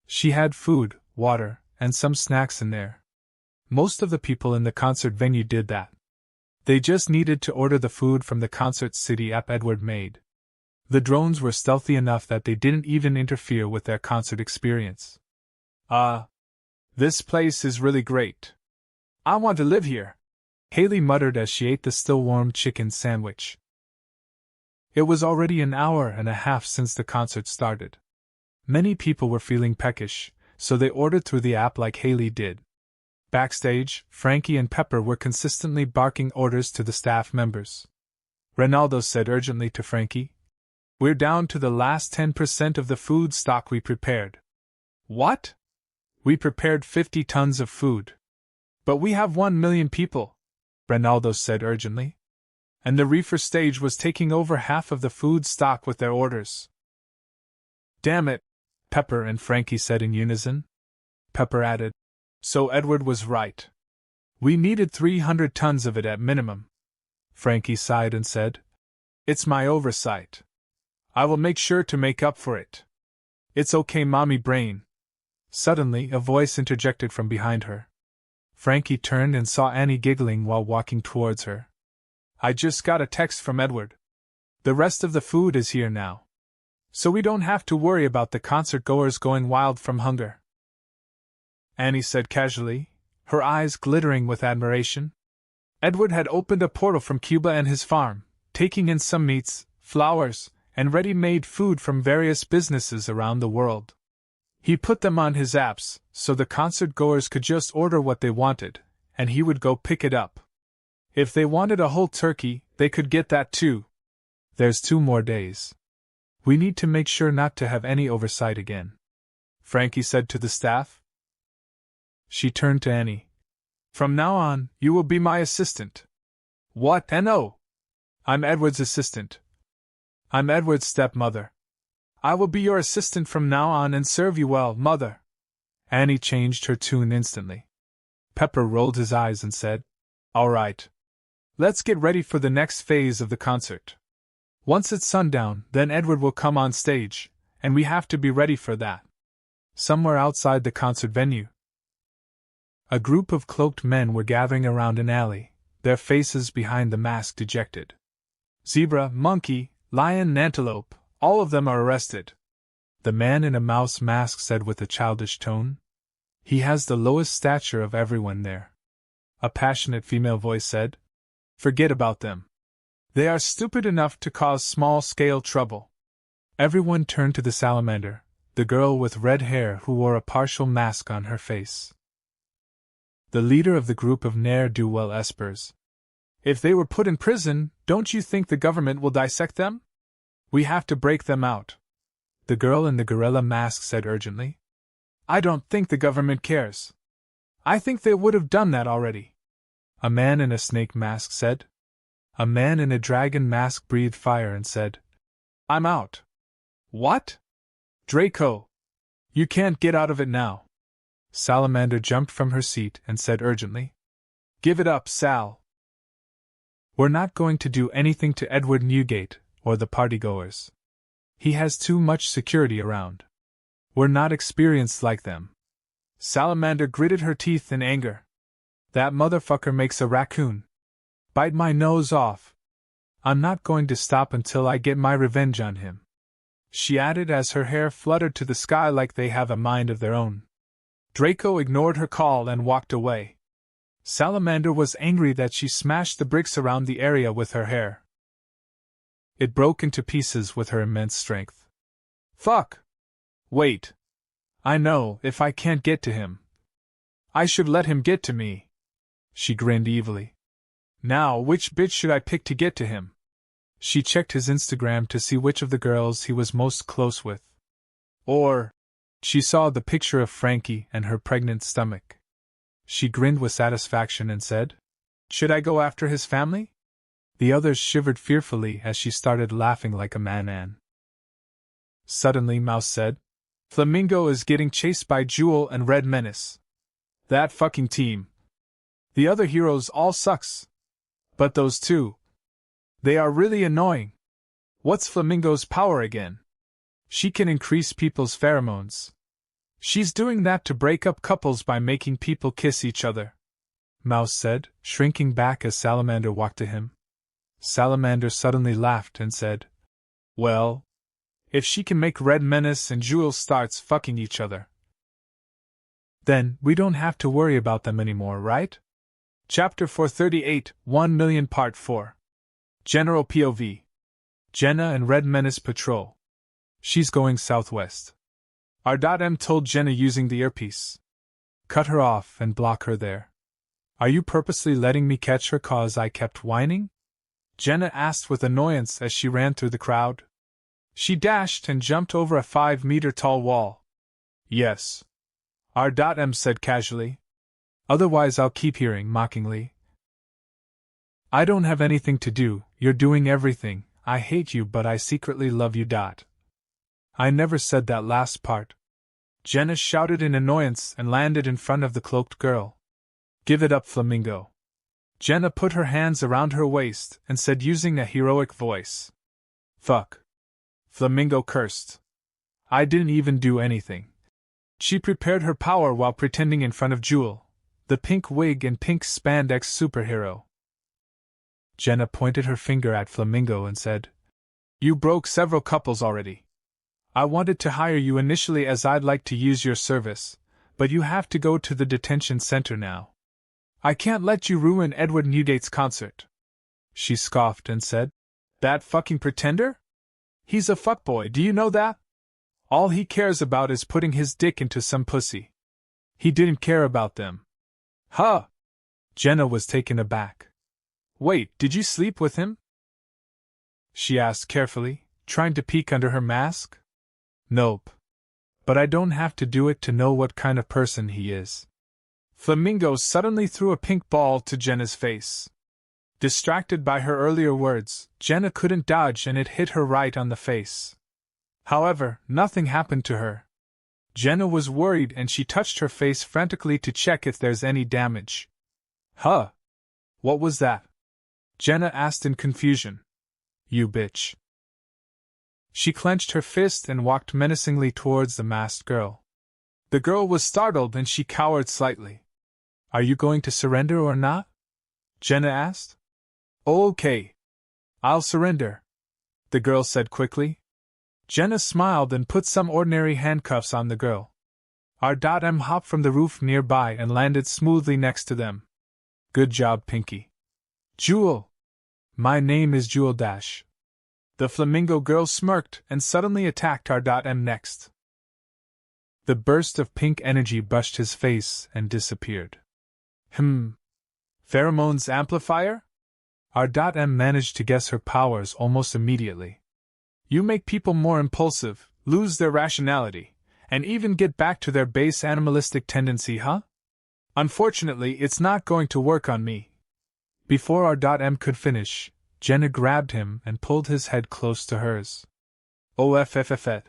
Speaker 1: She had food, water, and some snacks in there. Most of the people in the concert venue did that. They just needed to order the food from the Concert City app Edward made. The drones were stealthy enough that they didn't even interfere with their concert experience. This place is really great. I want to live here," Haley muttered as she ate the still-warm chicken sandwich. It was already an hour and a half since the concert started. Many people were feeling peckish, so they ordered through the app like Haley did. Backstage, Frankie and Pepper were consistently barking orders to the staff members. Ronaldo said urgently to Frankie, "We're down to the last 10% of the food stock we prepared." "What?" "We prepared 50 tons of food. But we have 1 million people," Ronaldo said urgently. "And the reefer stage was taking over half of the food stock with their orders." "Damn it," Pepper and Frankie said in unison. Pepper added, "So Edward was right. We needed 300 tons of it at minimum." Frankie sighed and said, "It's my oversight. I will make sure to make up for it. It's okay, mommy brain." Suddenly, a voice interjected from behind her. Frankie turned and saw Annie giggling while walking towards her. "I just got a text from Edward. The rest of the food is here now. So we don't have to worry about the concert-goers going wild from hunger," Annie said casually, her eyes glittering with admiration. Edward had opened a portal from Cuba and his farm, taking in some meats, flowers, and ready-made food from various businesses around the world. He put them on his apps, so the concert-goers could just order what they wanted, and he would go pick it up. If they wanted a whole turkey, they could get that too. There's 2 more days. We need to make sure not to have any oversight again," Frankie said to the staff. She turned to Annie. "From now on, you will be my assistant." "What, N.O.? I'm Edward's assistant. I'm Edward's stepmother. I will be your assistant from now on and serve you well, mother." Annie changed her tune instantly. Pepper rolled his eyes and said, "All right. Let's get ready for the next phase of the concert. Once it's sundown, then Edward will come on stage, and we have to be ready for that." Somewhere outside the concert venue, a group of cloaked men were gathering around an alley, their faces behind the mask dejected. Zebra, monkey, lion, and antelope, all of them are arrested. The man in a mouse mask said with a childish tone. He has the lowest stature of everyone there. A passionate female voice said. Forget about them. They are stupid enough to cause small-scale trouble. Everyone turned to the salamander, the girl with red hair who wore a partial mask on her face. The leader of the group of ne'er-do-well espers. If they were put in prison, don't you think the government will dissect them? We have to break them out. The girl in the gorilla mask said urgently. I don't think the government cares. I think they would have done that already. A man in a snake mask said. A man in a dragon mask breathed fire and said, I'm out. What? Draco! You can't get out of it now. Salamander jumped from her seat and said urgently, Give it up, Sal. We're not going to do anything to Edward Newgate or the partygoers. He has too much security around. We're not experienced like them. Salamander gritted her teeth in anger. That motherfucker makes a raccoon. Bite my nose off. I'm not going to stop until I get my revenge on him. She added as her hair fluttered to the sky like they have a mind of their own. Draco ignored her call and walked away. Salamander was angry that she smashed the bricks around the area with her hair. It broke into pieces with her immense strength. Fuck! Wait. I know, if I can't get to him, I should let him get to me. She grinned evilly. Now, which bitch should I pick to get to him? She checked his Instagram to see which of the girls he was most close with. Or, she saw the picture of Frankie and her pregnant stomach. She grinned with satisfaction and said, Should I go after his family? The others shivered fearfully as she started laughing like a man-an. Suddenly Mouse said, Flamingo is getting chased by Jewel and Red Menace. That fucking team. The other heroes all sucks. But those two. They are really annoying. What's Flamingo's power again? She can increase people's pheromones. She's doing that to break up couples by making people kiss each other. Mouse said, shrinking back as Salamander walked to him. Salamander suddenly laughed and said, Well, if she can make Red Menace and Jewel starts fucking each other, then we don't have to worry about them anymore, right? Chapter 438, 1 Million Part 4. General POV. Jenna and Red Menace patrol. She's going southwest. R.M. told Jenna using the earpiece. Cut her off and block her there. Are you purposely letting me catch her cause I kept whining? Jenna asked with annoyance as she ran through the crowd. She dashed and jumped over a 5-meter-tall wall. Yes. R.M. said casually. Otherwise I'll keep hearing mockingly. I don't have anything to do, you're doing everything, I hate you but I secretly love you. I never said that last part. Jenna shouted in annoyance and landed in front of the cloaked girl. Give it up, Flamingo. Jenna put her hands around her waist and said using a heroic voice. Fuck. Flamingo cursed. I didn't even do anything. She prepared her power while pretending in front of Jewel, the pink wig and pink spandex superhero. Jenna pointed her finger at Flamingo and said, You broke several couples already. I wanted to hire you initially as I'd like to use your service, but you have to go to the detention center now. I can't let you ruin Edward Newgate's concert. She scoffed and said, That fucking pretender? He's a fuckboy, do you know that? All he cares about is putting his dick into some pussy. He didn't care about them. Huh? Jenna was taken aback. Wait, did you sleep with him? She asked carefully, trying to peek under her mask. Nope. But I don't have to do it to know what kind of person he is. Flamingo suddenly threw a pink ball to Jenna's face. Distracted by her earlier words, Jenna couldn't dodge and it hit her right on the face. However, nothing happened to her. Jenna was worried and she touched her face frantically to check if there's any damage. Huh? What was that? Jenna asked in confusion. You bitch. She clenched her fist and walked menacingly towards the masked girl. The girl was startled and she cowered slightly. Are you going to surrender or not? Jenna asked. Okay. I'll surrender, the girl said quickly. Jenna smiled and put some ordinary handcuffs on the girl. R.M. hopped from the roof nearby and landed smoothly next to them. Good job, Pinky. Jewel. My name is Jewel Dash. The flamingo girl smirked and suddenly attacked R.M. next. The burst of pink energy brushed his face and disappeared. Pheromones amplifier? R.M. managed to guess her powers almost immediately. You make people more impulsive, lose their rationality, and even get back to their base animalistic tendency, huh? Unfortunately, it's not going to work on me. Before R.M. could finish, Jenna grabbed him and pulled his head close to hers. OFFF.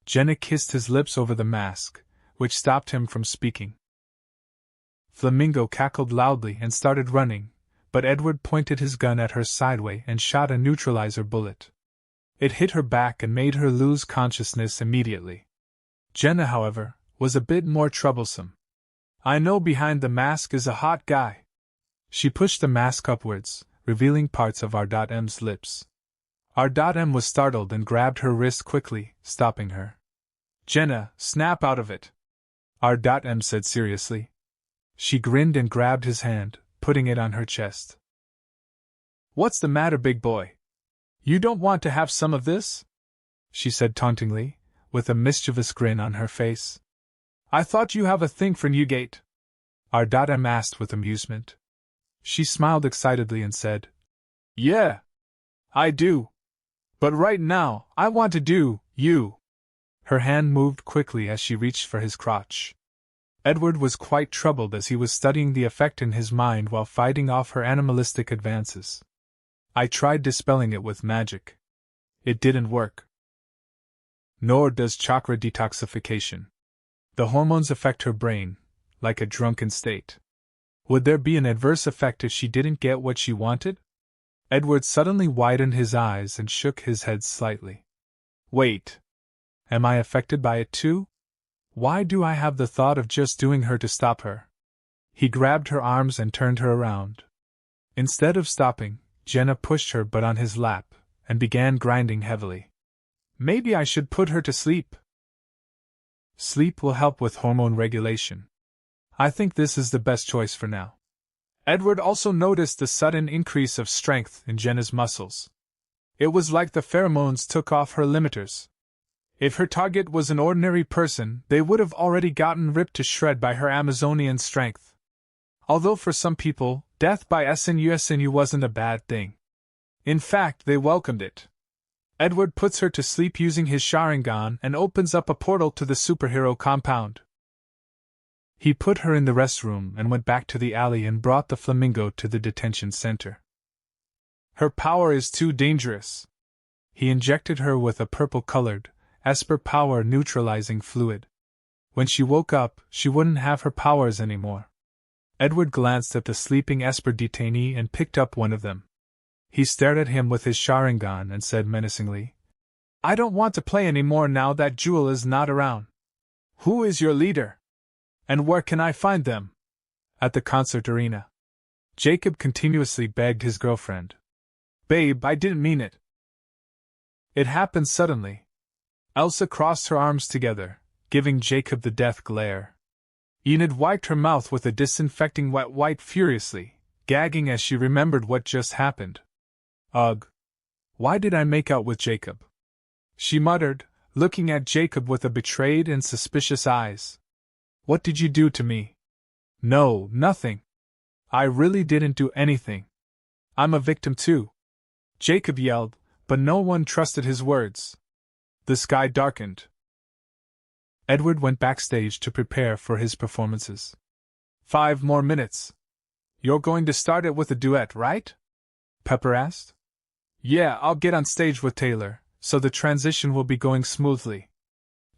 Speaker 1: Jenna kissed his lips over the mask, which stopped him from speaking. Flamingo cackled loudly and started running, but Edward pointed his gun at her sideway and shot a neutralizer bullet. It hit her back and made her lose consciousness immediately. Jenna, however, was a bit more troublesome. I know behind the mask is a hot guy. She pushed the mask upwards, revealing parts of R.M.'s lips. R.M. was startled and grabbed her wrist quickly, stopping her. Jenna, snap out of it, R.M. said seriously. She grinned and grabbed his hand, putting it on her chest. What's the matter, big boy? You don't want to have some of this? She said tauntingly, with a mischievous grin on her face. I thought you have a thing for Newgate. R.M. asked with amusement. She smiled excitedly and said, Yeah, I do. But right now, I want to do you. Her hand moved quickly as she reached for his crotch. Edward was quite troubled as he was studying the effect in his mind while fighting off her animalistic advances. I tried dispelling it with magic. It didn't work. Nor does chakra detoxification. The hormones affect her brain, like a drunken state. Would there be an adverse effect if she didn't get what she wanted? Edward suddenly widened his eyes and shook his head slightly. Wait. Am I affected by it too? Why do I have the thought of just doing her to stop her? He grabbed her arms and turned her around. Instead of stopping, Jenna pushed her butt on his lap and began grinding heavily. Maybe I should put her to sleep. Sleep will help with hormone regulation. I think this is the best choice for now. Edward also noticed the sudden increase of strength in Jenna's muscles. It was like the pheromones took off her limiters. If her target was an ordinary person, they would have already gotten ripped to shred by her Amazonian strength. Although for some people, death by SNU wasn't a bad thing. In fact, they welcomed it. Edward puts her to sleep using his Sharingan and opens up a portal to the superhero compound. He put her in the restroom and went back to the alley and brought the flamingo to the detention center. Her power is too dangerous. He injected her with a purple-colored, Esper power neutralizing fluid. When she woke up, she wouldn't have her powers anymore. Edward glanced at the sleeping Esper detainee and picked up one of them. He stared at him with his Sharingan and said menacingly, I don't want to play anymore now that Jewel is not around. Who is your leader? And where can I find them? At the concert arena. Jacob continuously begged his girlfriend. Babe, I didn't mean it. It happened suddenly. Elsa crossed her arms together, giving Jacob the death glare. Enid wiped her mouth with a disinfecting wet wipe furiously, gagging as she remembered what just happened. Ugh. Why did I make out with Jacob? She muttered, looking at Jacob with a betrayed and suspicious eyes. What did you do to me? No, nothing. I really didn't do anything. I'm a victim too. Jacob yelled, but no one trusted his words. The sky darkened. Edward went backstage to prepare for his performances. 5 more minutes. You're going to start it with a duet, right? Pepper asked. Yeah, I'll get on stage with Taylor, so the transition will be going smoothly,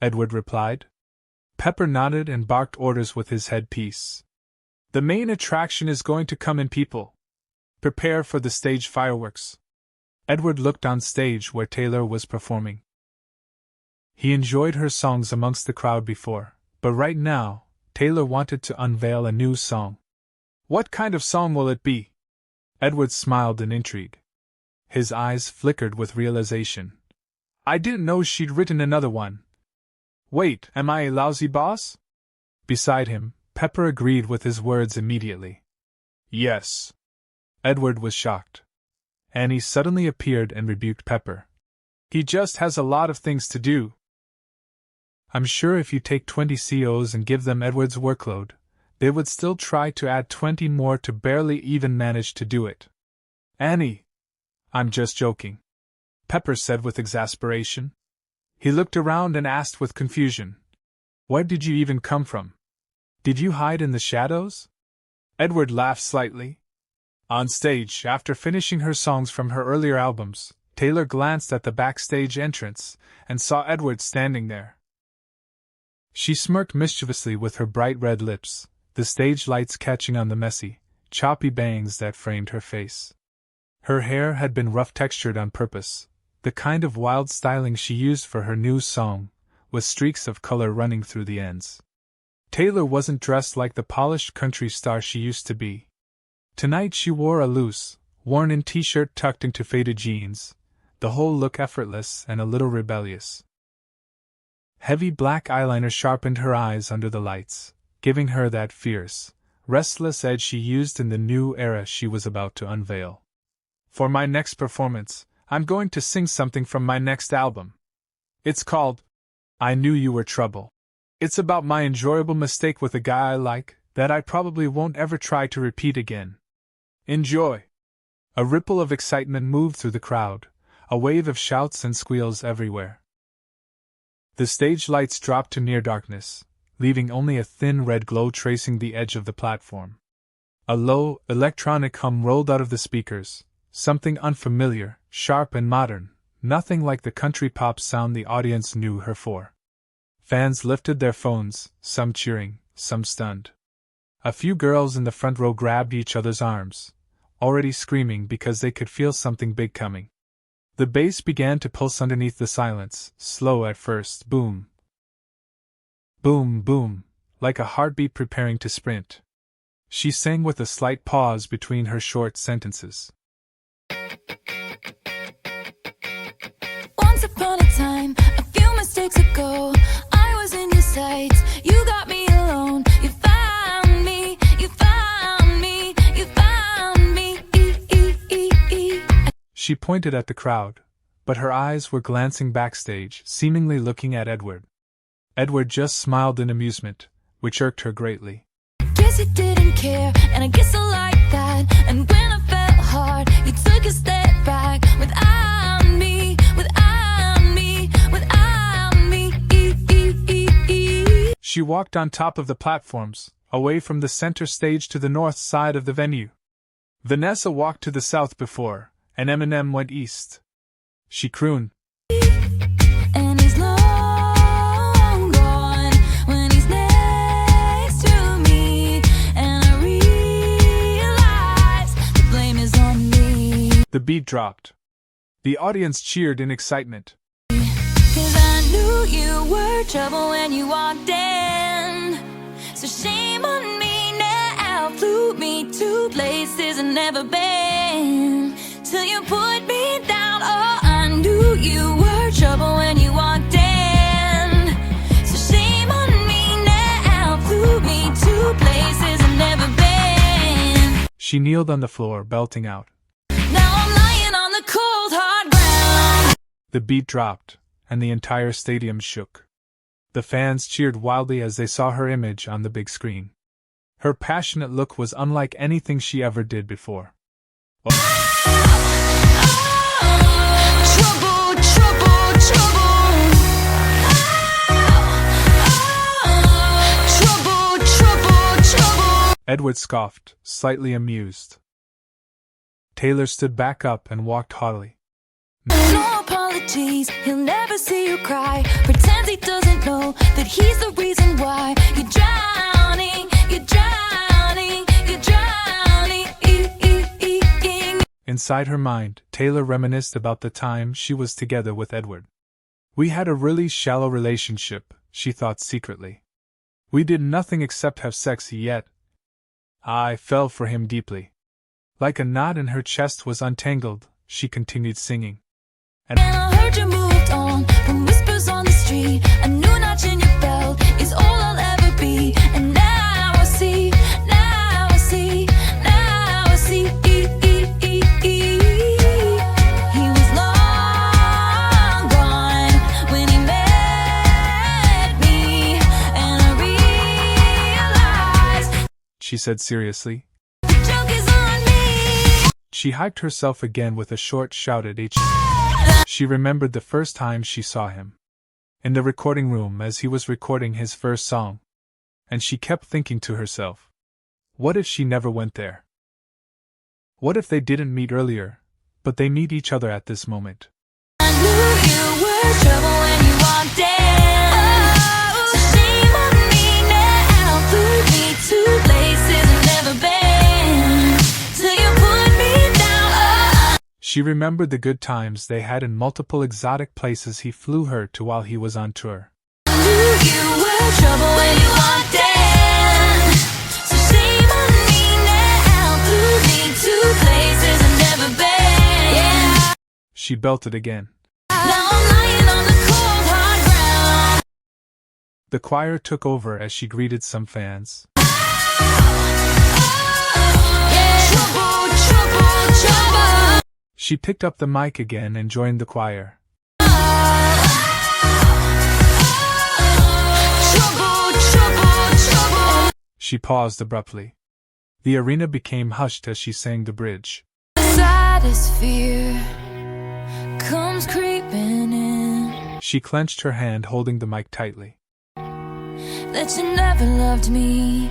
Speaker 1: Edward replied. Pepper nodded and barked orders with his headpiece. The main attraction is going to come in people. Prepare for the stage fireworks. Edward looked on stage where Taylor was performing. He enjoyed her songs amongst the crowd before, but right now, Taylor wanted to unveil a new song. What kind of song will it be? Edward smiled in intrigue. His eyes flickered with realization. I didn't know she'd written another one. Wait, am I a lousy boss? Beside him, Pepper agreed with his words immediately. Yes. Edward was shocked. Annie suddenly appeared and rebuked Pepper. He just has a lot of things to do. I'm sure if you take 20 COs and give them Edward's workload, they would still try to add 20 more to barely even manage to do it. Annie! I'm just joking, Pepper said with exasperation. He looked around and asked with confusion. Where did you even come from? Did you hide in the shadows? Edward laughed slightly. On stage, after finishing her songs from her earlier albums, Taylor glanced at the backstage entrance and saw Edward standing there. She smirked mischievously with her bright red lips, the stage lights catching on the messy, choppy bangs that framed her face. Her hair had been rough-textured on purpose, the kind of wild styling she used for her new song, with streaks of color running through the ends. Taylor wasn't dressed like the polished country star she used to be. Tonight she wore a loose, worn-in t-shirt tucked into faded jeans, the whole look effortless and a little rebellious. Heavy black eyeliner sharpened her eyes under the lights, giving her that fierce, restless edge she used in the new era she was about to unveil. For my next performance, I'm going to sing something from my next album. It's called I Knew You Were Trouble. It's about my enjoyable mistake with a guy I like, that I probably won't ever try to repeat again. Enjoy! A ripple of excitement moved through the crowd, a wave of shouts and squeals everywhere. The stage lights dropped to near darkness, leaving only a thin red glow tracing the edge of the platform. A low, electronic hum rolled out of the speakers, something unfamiliar, sharp and modern, nothing like the country pop sound the audience knew her for. Fans lifted their phones, some cheering, some stunned. A few girls in the front row grabbed each other's arms, already screaming because they could feel something big coming. The bass began to pulse underneath the silence, slow at first, boom. Boom, boom, like a heartbeat preparing to sprint. She sang with a slight pause between her short sentences.
Speaker 5: Once upon a time, a few mistakes ago, I was in your sights. You got me alone. You found me. You found me. You found me.
Speaker 1: She pointed at the crowd, but her eyes were glancing backstage, seemingly looking at Edward. Edward just smiled in amusement, which irked her greatly.
Speaker 5: Guess you didn't care, and I guess I like that. And when I felt hard, you took a step back. Without me, without me, without me.
Speaker 1: She walked on top of the platforms, away from the center stage to the north side of the venue. Vanessa walked to the south before, and Eminem went east. She crooned,
Speaker 5: And he's long gone when he's next to me. And I realize the blame is on me.
Speaker 1: The beat dropped. The audience cheered in excitement.
Speaker 5: 'Cause I knew you were trouble when you walked in. So shame on me now. Flew me to places I've never been. Till you put me down. Oh, I knew you were trouble when you walked in. So shame on me now. Flew me to places I've never been.
Speaker 1: She kneeled on the floor, belting out.
Speaker 5: Now I'm lying on the cold hard ground.
Speaker 1: The beat dropped, and the entire stadium shook. The fans cheered wildly as they saw her image on the big screen. Her passionate look was unlike anything she ever did before.
Speaker 5: Trouble, trouble, trouble. Trouble, trouble, trouble.
Speaker 1: Edward scoffed, slightly amused. Taylor stood back up and walked haughtily.
Speaker 5: No apologies, he'll never see you cry. Pretends he doesn't know that he's the reason why you're drowning, you're drowning, you're drowning.
Speaker 1: Inside her mind, Taylor reminisced about the time she was together with Edward. We had a really shallow relationship, she thought secretly. We did nothing except have sex, yet I fell for him deeply. Like a knot in her chest was untangled, she continued singing.
Speaker 4: And I heard you moved on from whispers on the street. A new notch in your belt is all I'll ever be. And now I see, now I see, now I see. He was long gone when he met me, and I realized,
Speaker 1: She said seriously.
Speaker 4: the joke is on me.
Speaker 1: She hyped herself again with a short shouted H. She remembered the first time she saw him. In the recording room as he was recording his first song. And she kept thinking to herself, what if she never went there? What if they didn't meet earlier, but they meet each other at this moment?
Speaker 4: I knew you were trouble when you walked in. So shame on me now. Flew me to places I've never been. Till you put me down.
Speaker 1: She remembered the good times they had in multiple exotic places he flew her to while he was on tour.
Speaker 4: I knew you were trouble when you walked in. So shame on me now. Flew me to places I've never been. Yeah.
Speaker 1: She belted again.
Speaker 4: Now I'm lying on the cold hard ground.
Speaker 1: The choir took over as she greeted some fans.
Speaker 4: Trouble, trouble, trouble.
Speaker 1: She picked up the mic again and joined the choir.
Speaker 4: Trouble, trouble, trouble.
Speaker 1: She paused abruptly. The arena became hushed as she sang the bridge.
Speaker 4: The saddest fear comes creeping in,
Speaker 1: She clenched her hand holding the mic tightly.
Speaker 4: that you never loved me,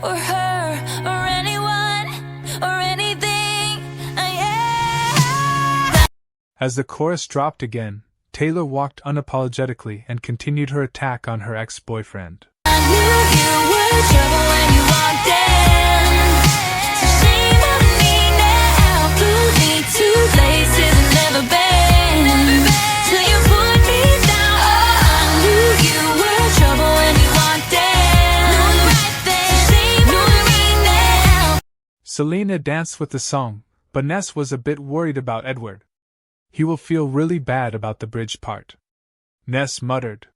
Speaker 4: or her, or anyone, or anything. Yeah.
Speaker 1: As the chorus dropped again, Taylor walked unapologetically and continued her attack on her ex-boyfriend.
Speaker 4: I knew you were trouble when you walked in. So shame on me now. Flew me to places I've never been. Till you put me down. I knew you were trouble when you walked in. Knew it right then. So shame on me now.
Speaker 1: Selena danced with the song, but Ness was a bit worried about Edward. He will feel really bad about the bridge part. Ness muttered,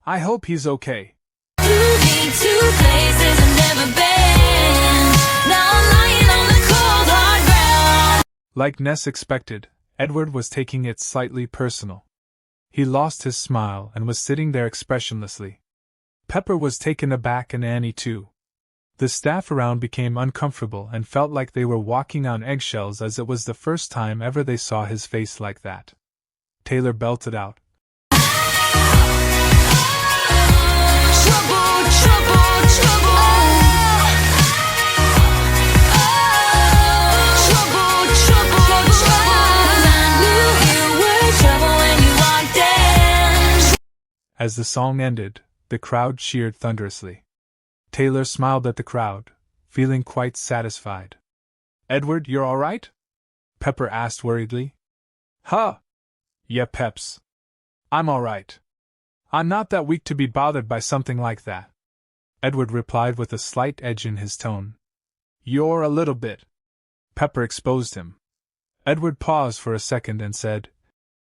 Speaker 1: I hope he's okay.
Speaker 4: Flew me to places I've never been. Now I'm lying on the cold hard ground.
Speaker 1: Like Ness expected, Edward was taking it slightly personal. He lost his smile and was sitting there expressionlessly. Pepper was taken aback and Annie too. The staff around became uncomfortable and felt like they were walking on eggshells as it was the first time ever they saw his face like that. Taylor belted out,
Speaker 4: Trouble, trouble, trouble. Trouble, trouble, trouble. I knew you were trouble when you walked in.
Speaker 1: As the song ended, the crowd cheered thunderously. Taylor smiled at the crowd, feeling quite satisfied. Edward, you're all right? Pepper asked worriedly. Huh? Yeah, Peps. I'm all right. I'm not that weak to be bothered by something like that. Edward replied with a slight edge in his tone. You're a little bit. Pepper exposed him. Edward paused for a second and said,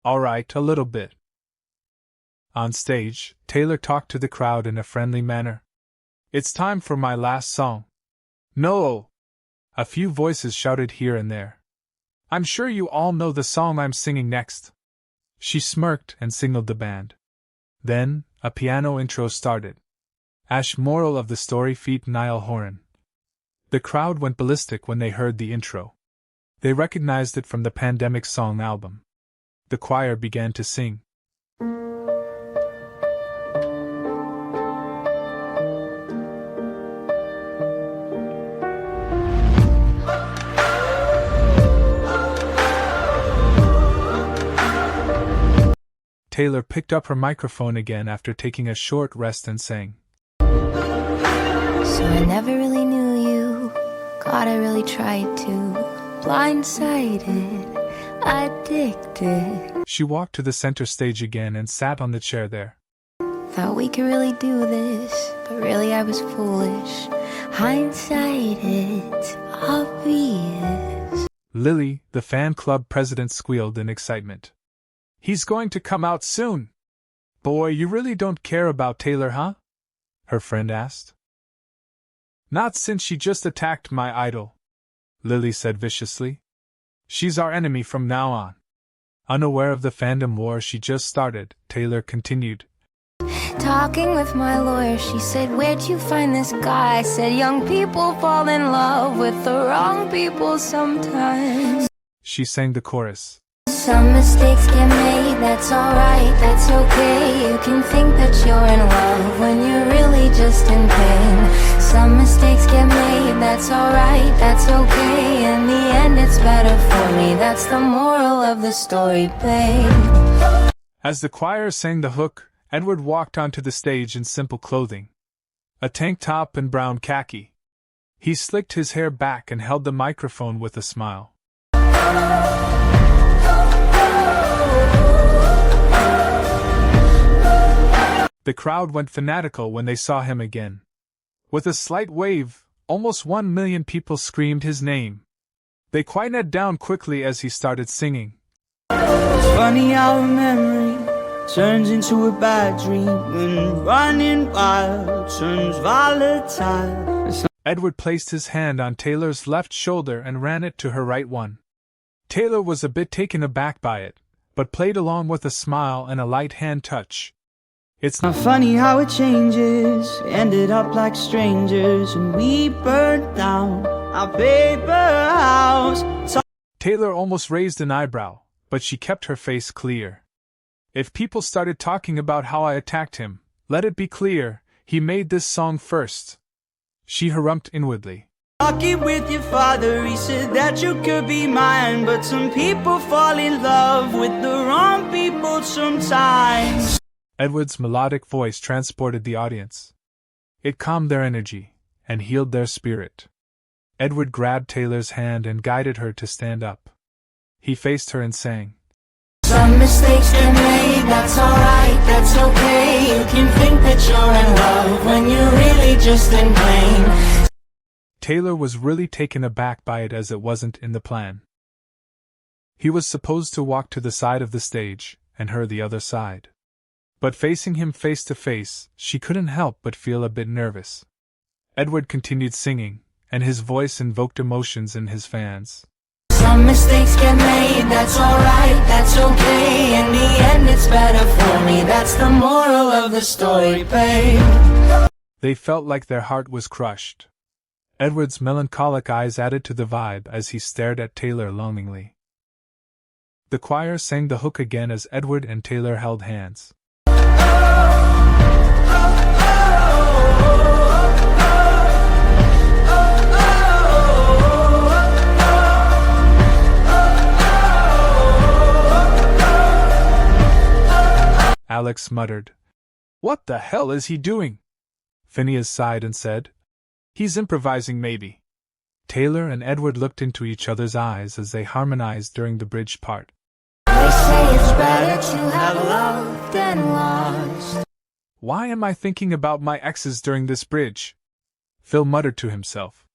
Speaker 1: All right, a little bit. On stage, Taylor talked to the crowd in a friendly manner. It's time for my last song. No! A few voices shouted here and there. I'm sure you all know the song I'm singing next. She smirked and signaled the band. Then, a piano intro started. Ash moral of the story feat Niall Horan. The crowd went ballistic when they heard the intro. They recognized it from the Pandemic Song album. The choir began to sing. Taylor picked up her microphone again after taking a short rest and sang.
Speaker 5: So I never really knew you. God, I really tried to. Blindsided, addicted.
Speaker 1: She walked to the center stage again and sat on the chair there.
Speaker 5: Thought we could really do this, but really I was foolish. Hindsight, it's obvious.
Speaker 1: Lily, the fan club president, squealed in excitement. He's going to come out soon! Boy, you really don't care about Taylor, huh? Her friend asked. Not since she just attacked my idol, Lily said viciously. She's our enemy from now on. Unaware of the fandom war she just started, Taylor continued.
Speaker 5: Talking with my lawyer, she said, where'd you find this guy? I said, young people fall in love with the wrong people sometimes.
Speaker 1: She sang the chorus.
Speaker 5: Some mistakes get made, that's alright, that's okay. You can think that you're in love when you're really just in pain. Some mistakes get made, that's alright, that's okay. In the end it's better for me, that's the moral of the story, babe.
Speaker 1: As the choir sang the hook, Edward walked onto the stage in simple clothing. A tank top and brown khaki. He slicked his hair back and held the microphone with a smile. The crowd went fanatical when they saw him again. With a slight wave, almost 1 million people screamed his name. They quieted down quickly as he started singing.
Speaker 6: It's funny how a memory turns into a bad dream when running wild turns volatile.
Speaker 1: Edward placed his hand on Taylor's left shoulder and ran it to her right one. Taylor was a bit taken aback by it, but played along with a smile and a light hand touch. It's
Speaker 6: not funny how it changes. Ended up like strangers and we burned down our paper house.
Speaker 1: Taylor almost raised an eyebrow, but she kept her face clear. If people started talking about how I attacked him, let it be clear, he made this song first. She harumphed inwardly.
Speaker 6: Talking with your father, he said that you could be mine, but some people fall in love with the wrong people sometimes.
Speaker 1: Edward's melodic voice transported the audience. It calmed their energy and healed their spirit. Edward grabbed Taylor's hand and guided her to stand up. He faced her and sang.
Speaker 5: Some mistakes get made, that's alright, that's okay. You can think that you're in love when you're really just in pain.
Speaker 1: Taylor was really taken aback by it as it wasn't in the plan. He was supposed to walk to the side of the stage, and her the other side. But facing him face to face, she couldn't help but feel a bit nervous. Edward continued singing, and his voice invoked emotions in his fans.
Speaker 5: Some mistakes get made, that's alright, that's okay. In the end it's better for me, that's the moral of the story, babe.
Speaker 1: They felt like their heart was crushed. Edward's melancholic eyes added to the vibe as he stared at Taylor longingly. The choir sang the hook again as Edward and Taylor held hands. Alex muttered. What the hell is he doing? Phineas sighed and said. He's improvising maybe. Taylor and Edward looked into each other's eyes as they harmonized during the bridge part.
Speaker 5: They say it's better to have loved than lost.
Speaker 1: Why am I thinking about my exes during this bridge? Phil muttered to himself.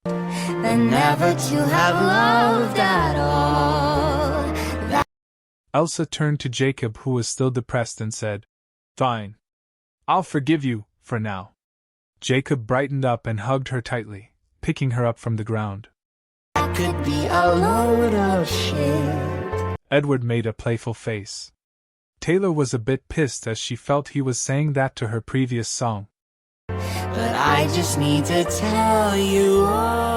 Speaker 5: Than never to have loved at all.
Speaker 1: Elsa turned to Jacob, who was still depressed, and said, Fine. I'll forgive you, for now. Jacob brightened up and hugged her tightly, picking her up from the ground.
Speaker 5: I could be a load of shit.
Speaker 1: Edward made a playful face. Taylor was a bit pissed as she felt he was saying that to her previous song.
Speaker 5: But I just need to tell you all.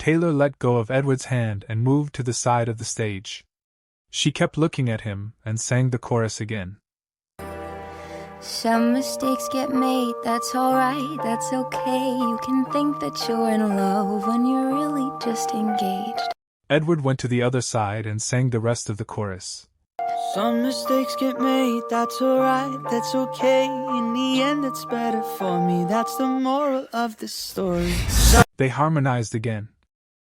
Speaker 1: Taylor let go of Edward's hand and moved to the side of the stage. She kept looking at him and sang the chorus again.
Speaker 5: Some mistakes get made, that's alright, that's okay. You can think that you're in love when you're really just engaged.
Speaker 1: Edward went to the other side and sang the rest of the chorus.
Speaker 6: Some mistakes get made, that's alright, that's okay. In the end it's better for me, that's the moral of the story.
Speaker 1: They harmonized again.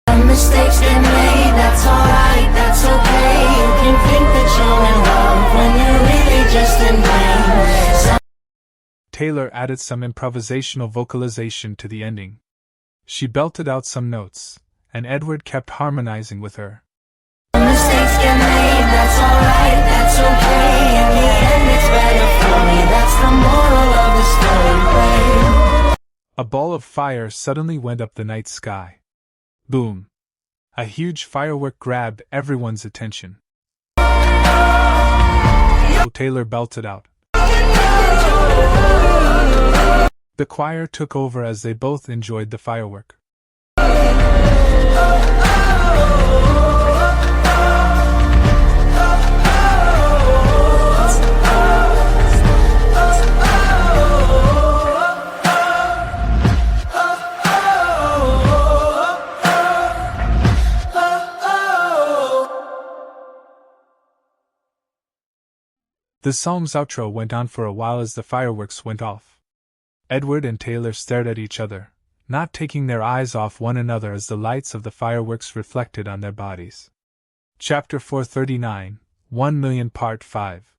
Speaker 5: Some mistakes get made, that's alright, that's okay. You can think that you're in love when you're really just in pain.
Speaker 1: Taylor added some improvisational vocalization to the ending. She belted out some notes, and Edward kept harmonizing with her.
Speaker 5: Mistakes get made, that's alright, that's okay. In the end, it's better for me. That's the moral of the story, babe.
Speaker 1: A ball of fire suddenly went up the night sky. Boom! A huge firework grabbed everyone's attention. Taylor belted out. The choir took over as they both enjoyed the firework. The song's outro went on for a while as the fireworks went off. Edward and Taylor stared at each other, not taking their eyes off one another as the lights of the fireworks reflected on their bodies. Chapter 439, 1 Million Part 5.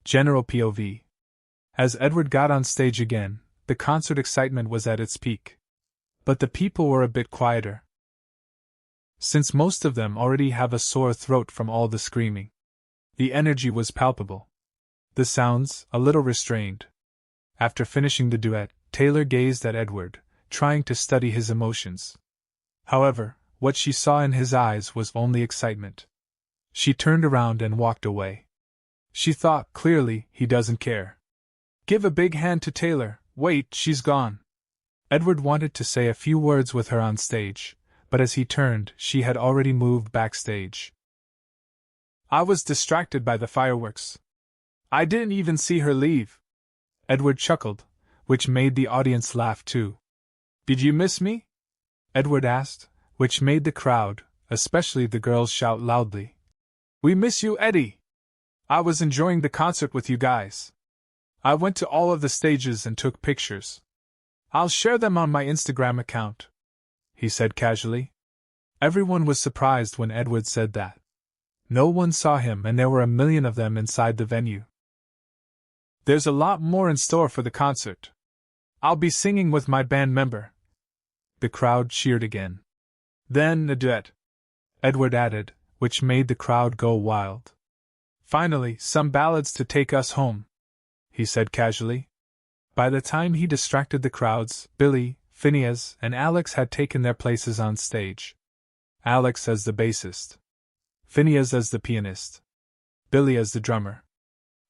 Speaker 1: General POV. As Edward got on stage again, the concert excitement was at its peak. But the people were a bit quieter, since most of them already have a sore throat from all the screaming. The energy was palpable. The sounds, a little restrained. After finishing the duet, Taylor gazed at Edward, trying to study his emotions. However, what she saw in his eyes was only excitement. She turned around and walked away. She thought, clearly, he doesn't care. Give a big hand to Taylor. Wait, she's gone. Edward wanted to say a few words with her on stage, but as he turned, she had already moved backstage. I was distracted by the fireworks. I didn't even see her leave. Edward chuckled, which made the audience laugh too. Did you miss me? Edward asked, which made the crowd, especially the girls, shout loudly. We miss you, Eddie. I was enjoying the concert with you guys. I went to all of the stages and took pictures. I'll share them on my Instagram account, he said casually. Everyone was surprised when Edward said that. No one saw him, and there were a million of them inside the venue. There's a lot more in store for the concert. I'll be singing with my band member. The crowd cheered again. Then a duet, Edward added, which made the crowd go wild. Finally, some ballads to take us home, he said casually. By the time he distracted the crowds, Billy, Phineas, and Alex had taken their places on stage. Alex as the bassist, Phineas as the pianist, Billy as the drummer,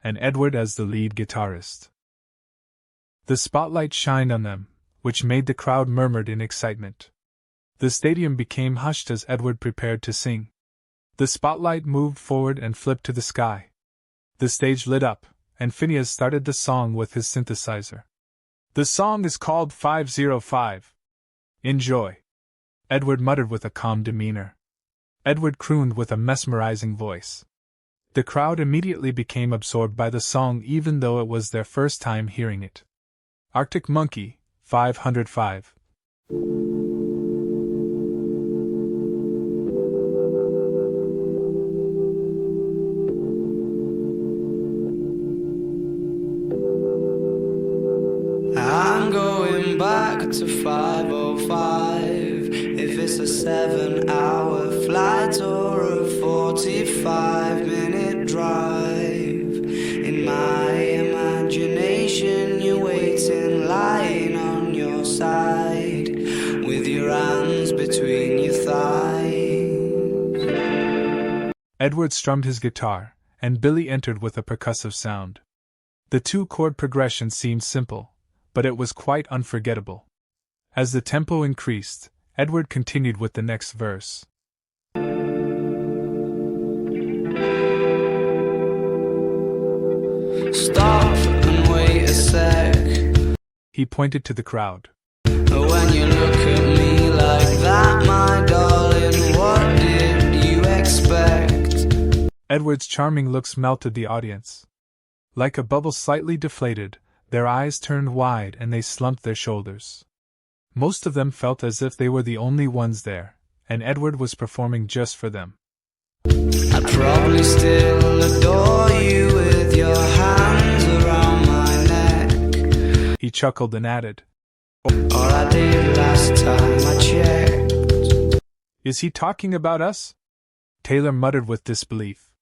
Speaker 1: and Edward as the lead guitarist. The spotlight shined on them, which made the crowd murmured in excitement. The stadium became hushed as Edward prepared to sing. The spotlight moved forward and flipped to the sky. The stage lit up, and Phineas started the song with his synthesizer. The song is called 505. Enjoy, Edward muttered with a calm demeanor. Edward crooned with a mesmerizing voice. The crowd immediately became absorbed by the song, even though it was their first time hearing it. Arctic Monkey, 505.
Speaker 6: I'm going back to 505. If it's a 7-hour flight or a 45-minute drive, in my imagination you're waiting, lying on your side, with your hands between your thighs.
Speaker 1: Edward strummed his guitar, and Billy entered with a percussive sound. The two-chord progression seemed simple, but it was quite unforgettable. As the tempo increased, Edward continued with the next verse.
Speaker 6: Stop and wait a sec.
Speaker 1: He pointed to the crowd.
Speaker 6: When you look at me like that, my darling, what did you expect?
Speaker 1: Edward's charming looks melted the audience. Like a bubble slightly deflated, their eyes turned wide and they slumped their shoulders. Most of them felt as if they were the only ones there, and Edward was performing just for them.
Speaker 6: I'd probably still adore you with your hands around my neck,
Speaker 1: he chuckled and added,
Speaker 6: or I did last time I checked.
Speaker 1: Is he talking about us? Taylor muttered with disbelief.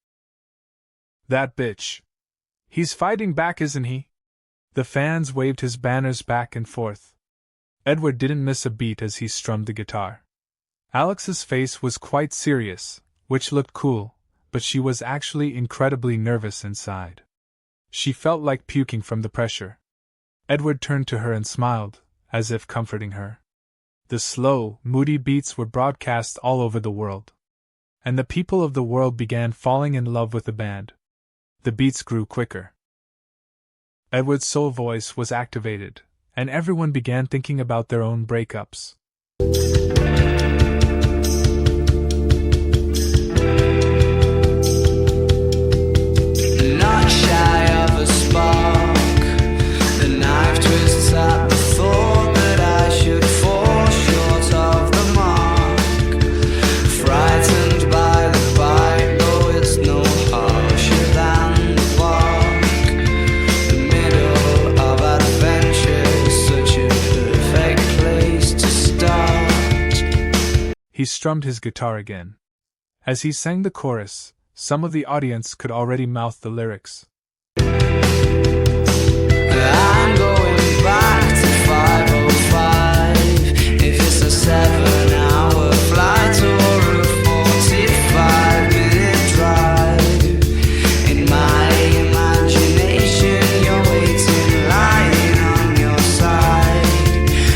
Speaker 1: That bitch. He's fighting back, isn't he? The fans waved his banners back and forth. Edward didn't miss a beat as he strummed the guitar. Alex's face was quite serious, which looked cool, but she was actually incredibly nervous inside. She felt like puking from the pressure. Edward turned to her and smiled, as if comforting her. The slow, moody beats were broadcast all over the world. And the people of the world began falling in love with the band. The beats grew quicker. Edward's soul voice was activated, and everyone began thinking about their own breakups.
Speaker 6: Not shy of a spark, the knife twists at the thought that I should fall short of the mark. Frightened by the bite, though it's no harsher than the bark. The middle of adventure is such a perfect place to start.
Speaker 1: He strummed his guitar again. As he sang the chorus, some of the audience could already mouth the lyrics.
Speaker 6: I'm going back to 505. If it's a 7-hour flight or a 45-minute drive, in my imagination you're waiting, lying on your side,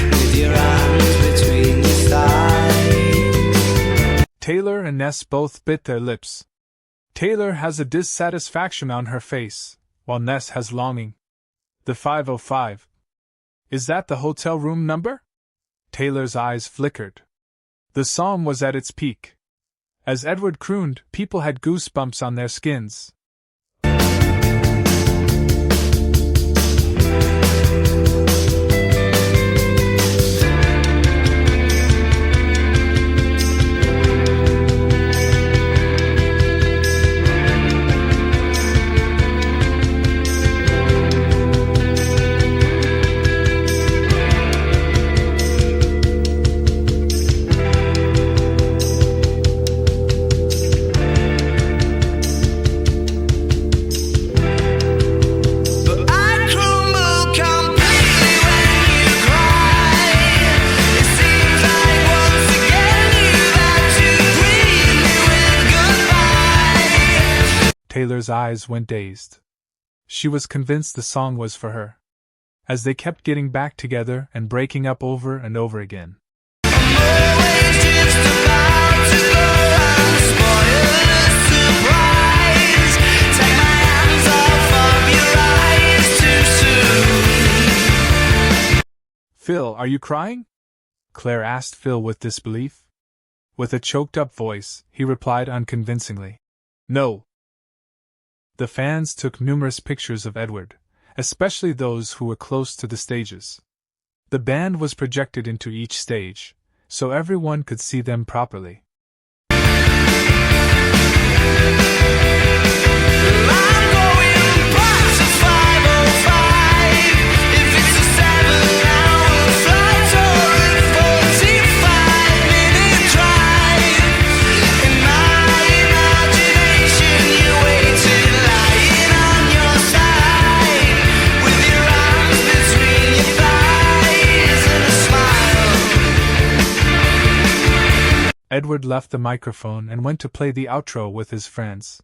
Speaker 6: with your hands between your thighs.
Speaker 1: Taylor and Ness both bit their lips. Taylor has a dissatisfaction on her face, while Ness has longing. The 505. Is that the hotel room number? Taylor's eyes flickered. The song was at its peak. As Edward crooned, people had goosebumps on their skins. Taylor's eyes went dazed. She was convinced the song was for her. As they kept getting back together and breaking up over and over again. Phil, are you crying? Claire asked Phil with disbelief. With a choked-up voice, he replied unconvincingly. No. The fans took numerous pictures of Edward, especially those who were close to the stages. The band was projected into each stage, so everyone could see them properly. Edward left the microphone and went to play the outro with his friends.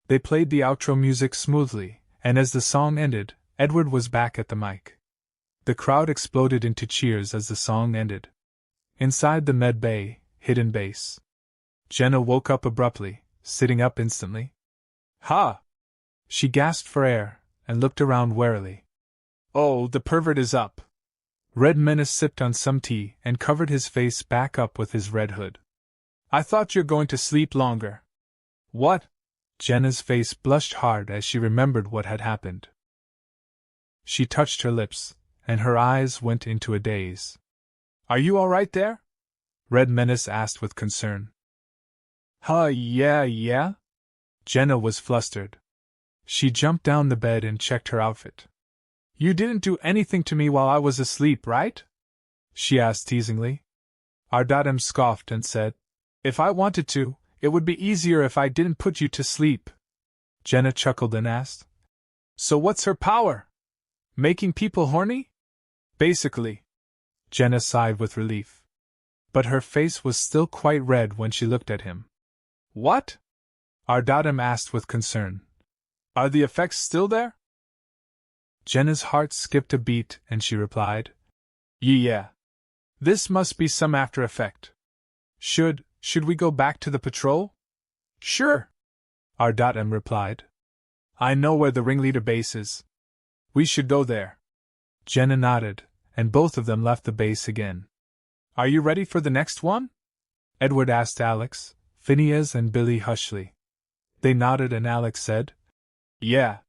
Speaker 1: They played the outro music smoothly, And as the song ended, Edward was back at the mic. The crowd exploded into cheers as the song ended. Inside the med bay, hidden base. Jenna woke up abruptly, sitting up instantly. Ha! She gasped for air, and looked around warily. Oh, the pervert is up. Red Menace sipped on some tea and covered his face back up with his red hood. I thought you're going to sleep longer. What? Jenna's face blushed hard as she remembered what had happened. She touched her lips, and her eyes went into a daze. Are you all right there? Red Menace asked with concern. Yeah. Jenna was flustered. She jumped down the bed and checked her outfit. You didn't do anything to me while I was asleep, right? She asked teasingly. Ardatem scoffed and said, If I wanted to, it would be easier if I didn't put you to sleep. Jenna chuckled and asked, So what's her power? Making people horny? Basically. Jenna sighed with relief. But her face was still quite red when she looked at him. What? Ardatem asked with concern. Are the effects still there? Jenna's heart skipped a beat and she replied, Yeah. This must be some after effect. Should we go back to the patrol? Sure. Ardatem replied. I know where the ringleader base is. We should go there. Jenna nodded, and both of them left the base again. Are you ready for the next one? Edward asked Alex, Phineas and Billy hushly. They nodded and Alex said, Yeah.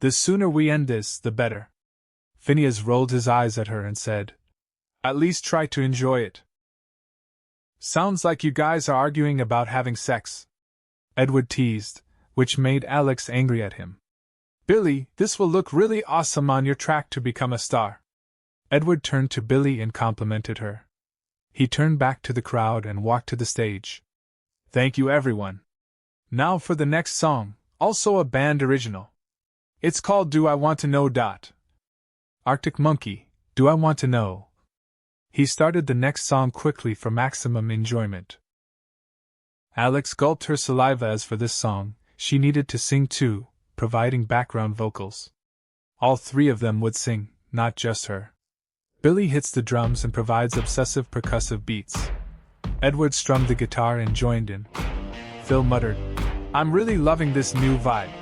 Speaker 1: The sooner we end this, the better. Phineas rolled his eyes at her and said, At least try to enjoy it. Sounds like you guys are arguing about having sex. Edward teased, which made Alex angry at him. Billy, this will look really awesome on your track to become a star. Edward turned to Billy and complimented her. He turned back to the crowd and walked to the stage. Thank you, everyone. Now for the next song, also a band original. It's called Do I Want to Know? Arctic Monkey, Do I Want to Know? He started the next song quickly for maximum enjoyment. Alex gulped her saliva as for this song, she needed to sing too, providing background vocals. All three of them would sing, not just her. Billy hits the drums and provides obsessive percussive beats. Edward strummed the guitar and joined in. Phil muttered, I'm really loving this new vibe.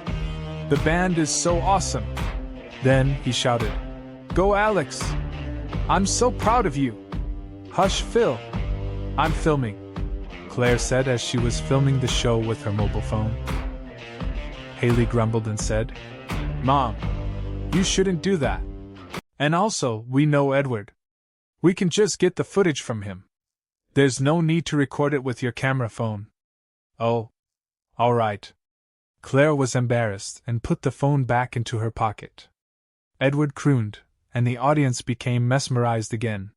Speaker 1: The band is so awesome. Then he shouted, Go Alex! I'm so proud of you! Hush, Phil! I'm filming, Claire said as she was filming the show with her mobile phone. Haley grumbled and said, Mom, you shouldn't do that. And also, we know Edward. We can just get the footage from him. There's no need to record it with your camera phone. Oh, all right. Claire was embarrassed and put the phone back into her pocket. Edward crooned, and the audience became mesmerized again.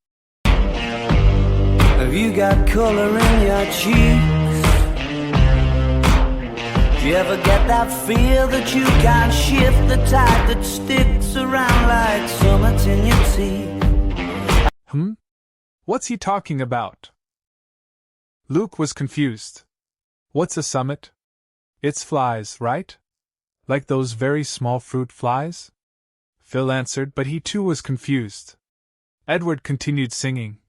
Speaker 6: Have you got color in your cheeks? Do you ever get that feel that you can't shift, the type that sticks around like summits in your teeth?
Speaker 1: What's he talking about? Luke was confused. What's a summit? It's flies, right? Like those very small fruit flies? Phil answered, but he too was confused. Edward continued singing.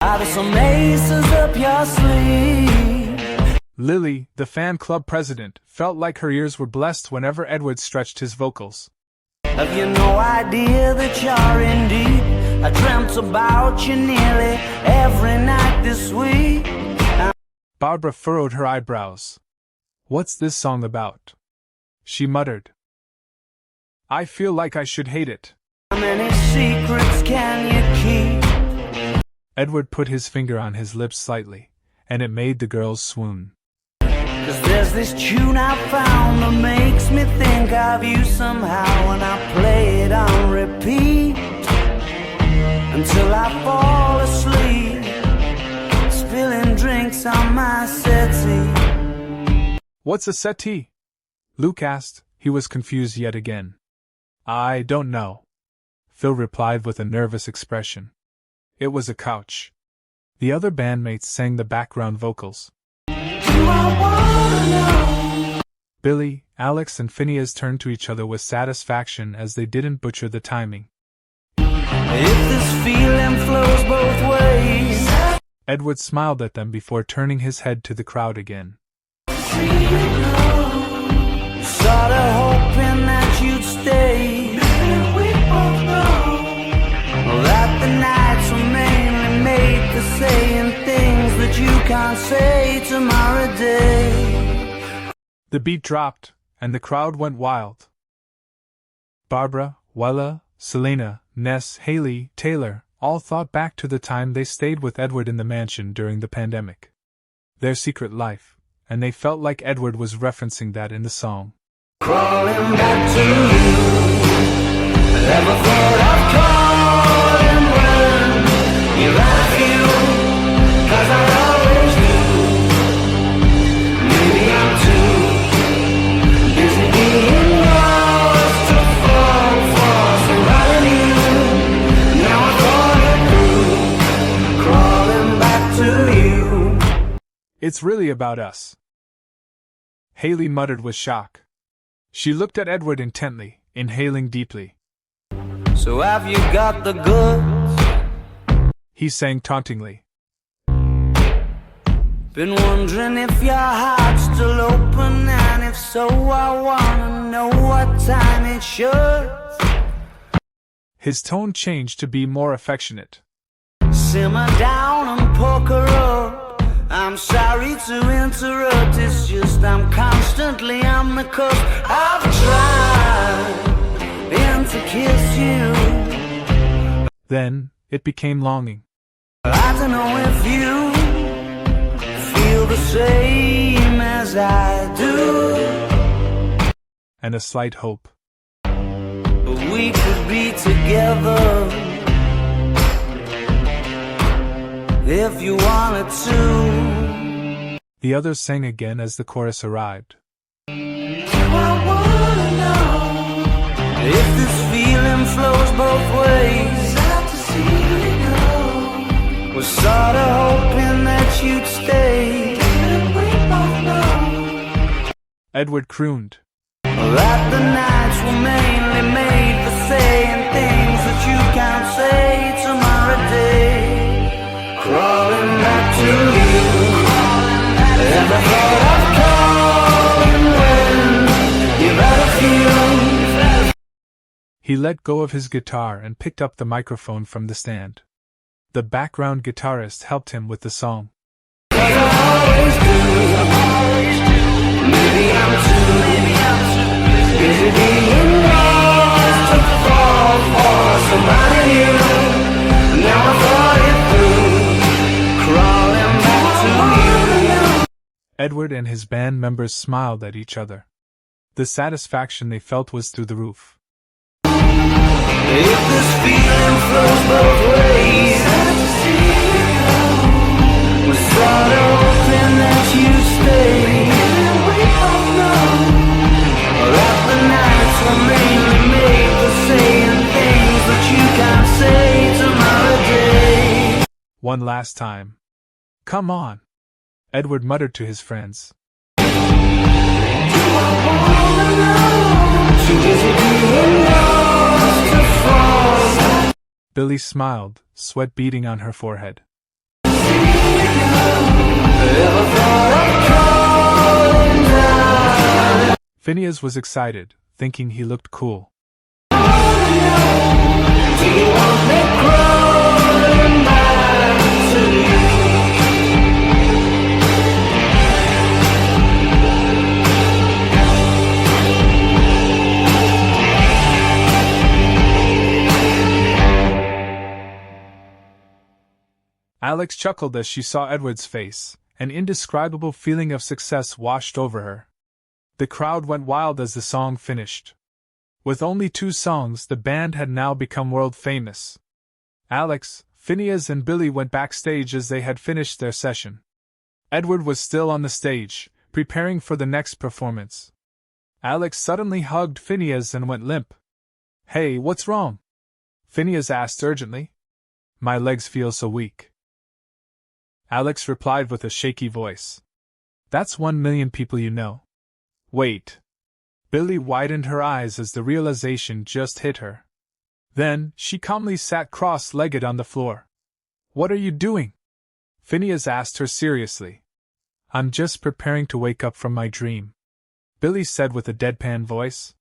Speaker 6: Are there some aces up your sleeve?
Speaker 1: Lily, the fan club president, felt like her ears were blessed whenever Edward stretched his vocals.
Speaker 6: Have you no idea that you're in deep? I dreamt about you nearly every night this week.
Speaker 1: Barbara furrowed her eyebrows. What's this song about? She muttered. I feel like I should hate it.
Speaker 6: How many secrets can you keep?
Speaker 1: Edward put his finger on his lips slightly, and it made the girls swoon.
Speaker 6: 'Cause there's this tune I found that makes me think of you somehow, and I play it on repeat until I fall asleep, spilling drinks on my settee.
Speaker 1: What's a settee? Luke asked. He was confused yet again. I don't know. Phil replied with a nervous expression. It was a couch. The other bandmates sang the background vocals.
Speaker 5: Do I wanna know?
Speaker 1: Billy, Alex, and Phineas turned to each other with satisfaction as they didn't butcher the timing.
Speaker 6: If this feeling flows both ways,
Speaker 1: Edward smiled at them before turning his head to the crowd again.
Speaker 6: sorta hoping that you'd stay. We both know that the nights were mainly made for saying things that you can't say tomorrow day.
Speaker 1: The beat dropped, and the crowd went wild. Barbara, Wella, Selena, Ness, Haley, Taylor, all thought back to the time they stayed with Edward in the mansion during the pandemic. Their secret life, and they felt like Edward was referencing that in the song.
Speaker 6: Crawling back to you. Never thought I'd call and run. You like you, 'cause I always do. Maybe I'm too busy being lost to fall for somebody new. Now I thought it through. Crawling back to you.
Speaker 1: It's really about us, Haley muttered with shock. She looked at Edward intently, inhaling deeply.
Speaker 6: So have you got the goods?
Speaker 1: He sang tauntingly.
Speaker 6: Been wondering if your heart's still open, and if so, I wanna know what time it should.
Speaker 1: His tone changed to be more affectionate.
Speaker 6: Simmer down and poker up. I'm sorry to interrupt, it's just I'm constantly on the cusp. I've tried and to kiss you.
Speaker 1: Then, it became longing.
Speaker 6: I don't know if you feel the same as I do.
Speaker 1: And a slight hope.
Speaker 6: But we could be together if you wanted to.
Speaker 1: The others sang again as the chorus arrived.
Speaker 6: I wanna know if this feeling flows both ways. Out to see you go. Was sorta hoping that you'd stay. Didn't we both know
Speaker 1: Edward crooned.
Speaker 6: that the nights were mainly made for saying things that you can't say tomorrow day. Crawling back to you. Never thought I'd call and when you better feel.
Speaker 1: He let go of his guitar and picked up the microphone from the stand. The background guitarist helped him with the song.
Speaker 6: I always do. Maybe I'm too busy being lost to fall for somebody new. Now I thought it through. Crawling back to you.
Speaker 1: Edward and his band members smiled at each other. The satisfaction they felt was through the roof.
Speaker 6: If this feeling flows both ways, we're sort of hoping that you stay. We both know that the nights were mainly made for saying things that you can't say tomorrow day.
Speaker 1: One last time. Come on, Edward muttered to his friends.
Speaker 6: Do I wanna know? Too busy being lost to fall.
Speaker 1: Billy smiled, sweat beading on her forehead.
Speaker 6: Ever thought of calling down?
Speaker 1: Phineas was excited, thinking he looked cool.
Speaker 6: Do you want me crawling back to you?
Speaker 1: Alex chuckled as she saw Edward's face. An indescribable feeling of success washed over her. The crowd went wild as the song finished. With only 2 songs, the band had now become world famous. Alex, Phineas, and Billy went backstage as they had finished their session. Edward was still on the stage, preparing for the next performance. Alex suddenly hugged Phineas and went limp. "Hey, what's wrong?" Phineas asked urgently. "My legs feel so weak." Alex replied with a shaky voice. "That's 1 million people you know." Wait. Billy widened her eyes as the realization just hit her. Then, she calmly sat cross-legged on the floor. What are you doing? Phineas asked her seriously. I'm just preparing to wake up from my dream, Billy said with a deadpan voice.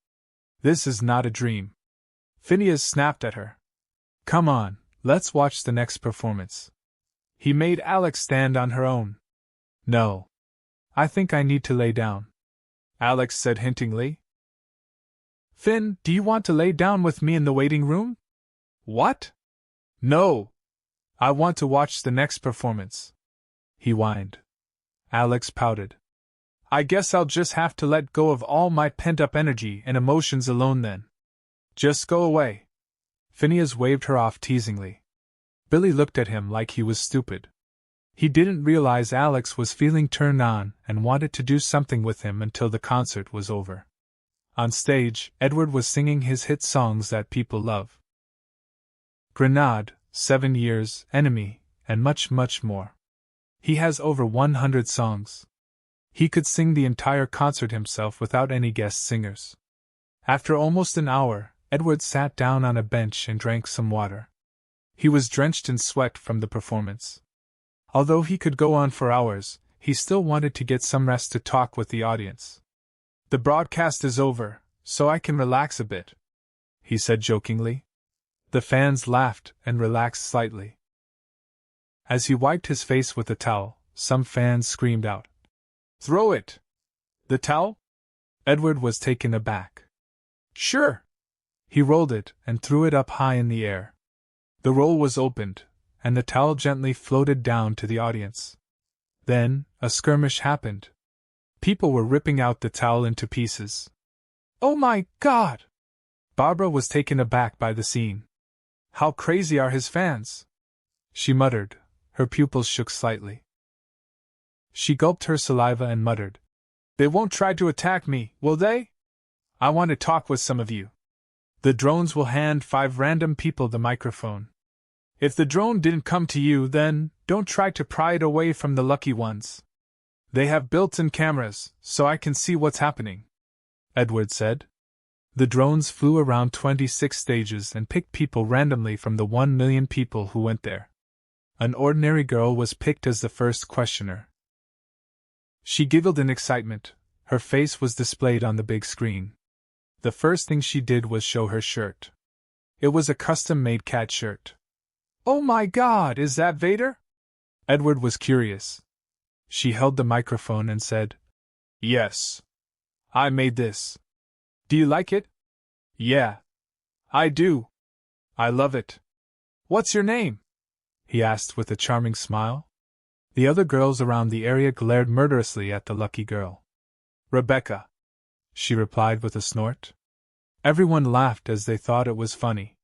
Speaker 1: This is not a dream. Phineas snapped at her. Come on, let's watch the next performance. He made Alex stand on her own. No. I think I need to lay down, Alex said hintingly. Finn, do you want to lay down with me in the waiting room? What? No. I want to watch the next performance, he whined. Alex pouted. I guess I'll just have to let go of all my pent-up energy and emotions alone then. Just go away. Phineas waved her off teasingly. Billy looked at him like he was stupid. He didn't realize Alex was feeling turned on and wanted to do something with him until the concert was over. On stage, Edward was singing his hit songs that people love. Grenade, 7 Years, Enemy, and much, much more. He has over 100 songs. He could sing the entire concert himself without any guest singers. After almost an hour, Edward sat down on a bench and drank some water. He was drenched in sweat from the performance. Although he could go on for hours, he still wanted to get some rest to talk with the audience. The broadcast is over, so I can relax a bit, he said jokingly. The fans laughed and relaxed slightly. As he wiped his face with a towel, some fans screamed out, Throw it! The towel? Edward was taken aback. Sure! He rolled it and threw it up high in the air. The roll was opened, and the towel gently floated down to the audience. Then, a skirmish happened. People were ripping out the towel into pieces. Oh my God! Barbara was taken aback by the scene. How crazy are his fans? She muttered. Her pupils shook slightly. She gulped her saliva and muttered, They won't try to attack me, will they? I want to talk with some of you. The drones will hand 5 random people the microphone. If the drone didn't come to you, then don't try to pry it away from the lucky ones. They have built-in cameras, so I can see what's happening, Edward said. The drones flew around 26 stages and picked people randomly from the 1 million people who went there. An ordinary girl was picked as the first questioner. She giggled in excitement. Her face was displayed on the big screen. The first thing she did was show her shirt. It was a custom-made cat shirt. Oh my God, is that Vader? Edward was curious. She held the microphone and said, Yes. I made this. Do you like it? Yeah. I do. I love it. What's your name? He asked with a charming smile. The other girls around the area glared murderously at the lucky girl. Rebecca, she replied with a snort. Everyone laughed as they thought it was funny.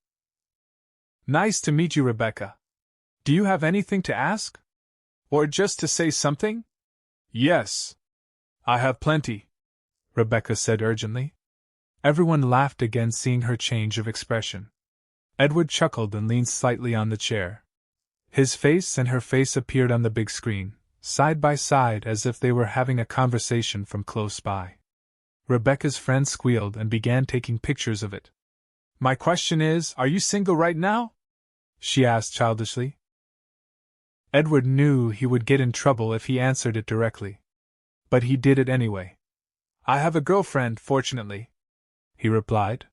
Speaker 1: Nice to meet you, Rebecca. Do you have anything to ask? Or just to say something? Yes. I have plenty, Rebecca said urgently. Everyone laughed again, seeing her change of expression. Edward chuckled and leaned slightly on the chair. His face and her face appeared on the big screen, side by side as if they were having a conversation from close by. Rebecca's friend squealed and began taking pictures of it. My question is, are you single right now? She asked childishly. Edward knew he would get in trouble if he answered it directly. But he did it anyway. I have a girlfriend, fortunately, he replied.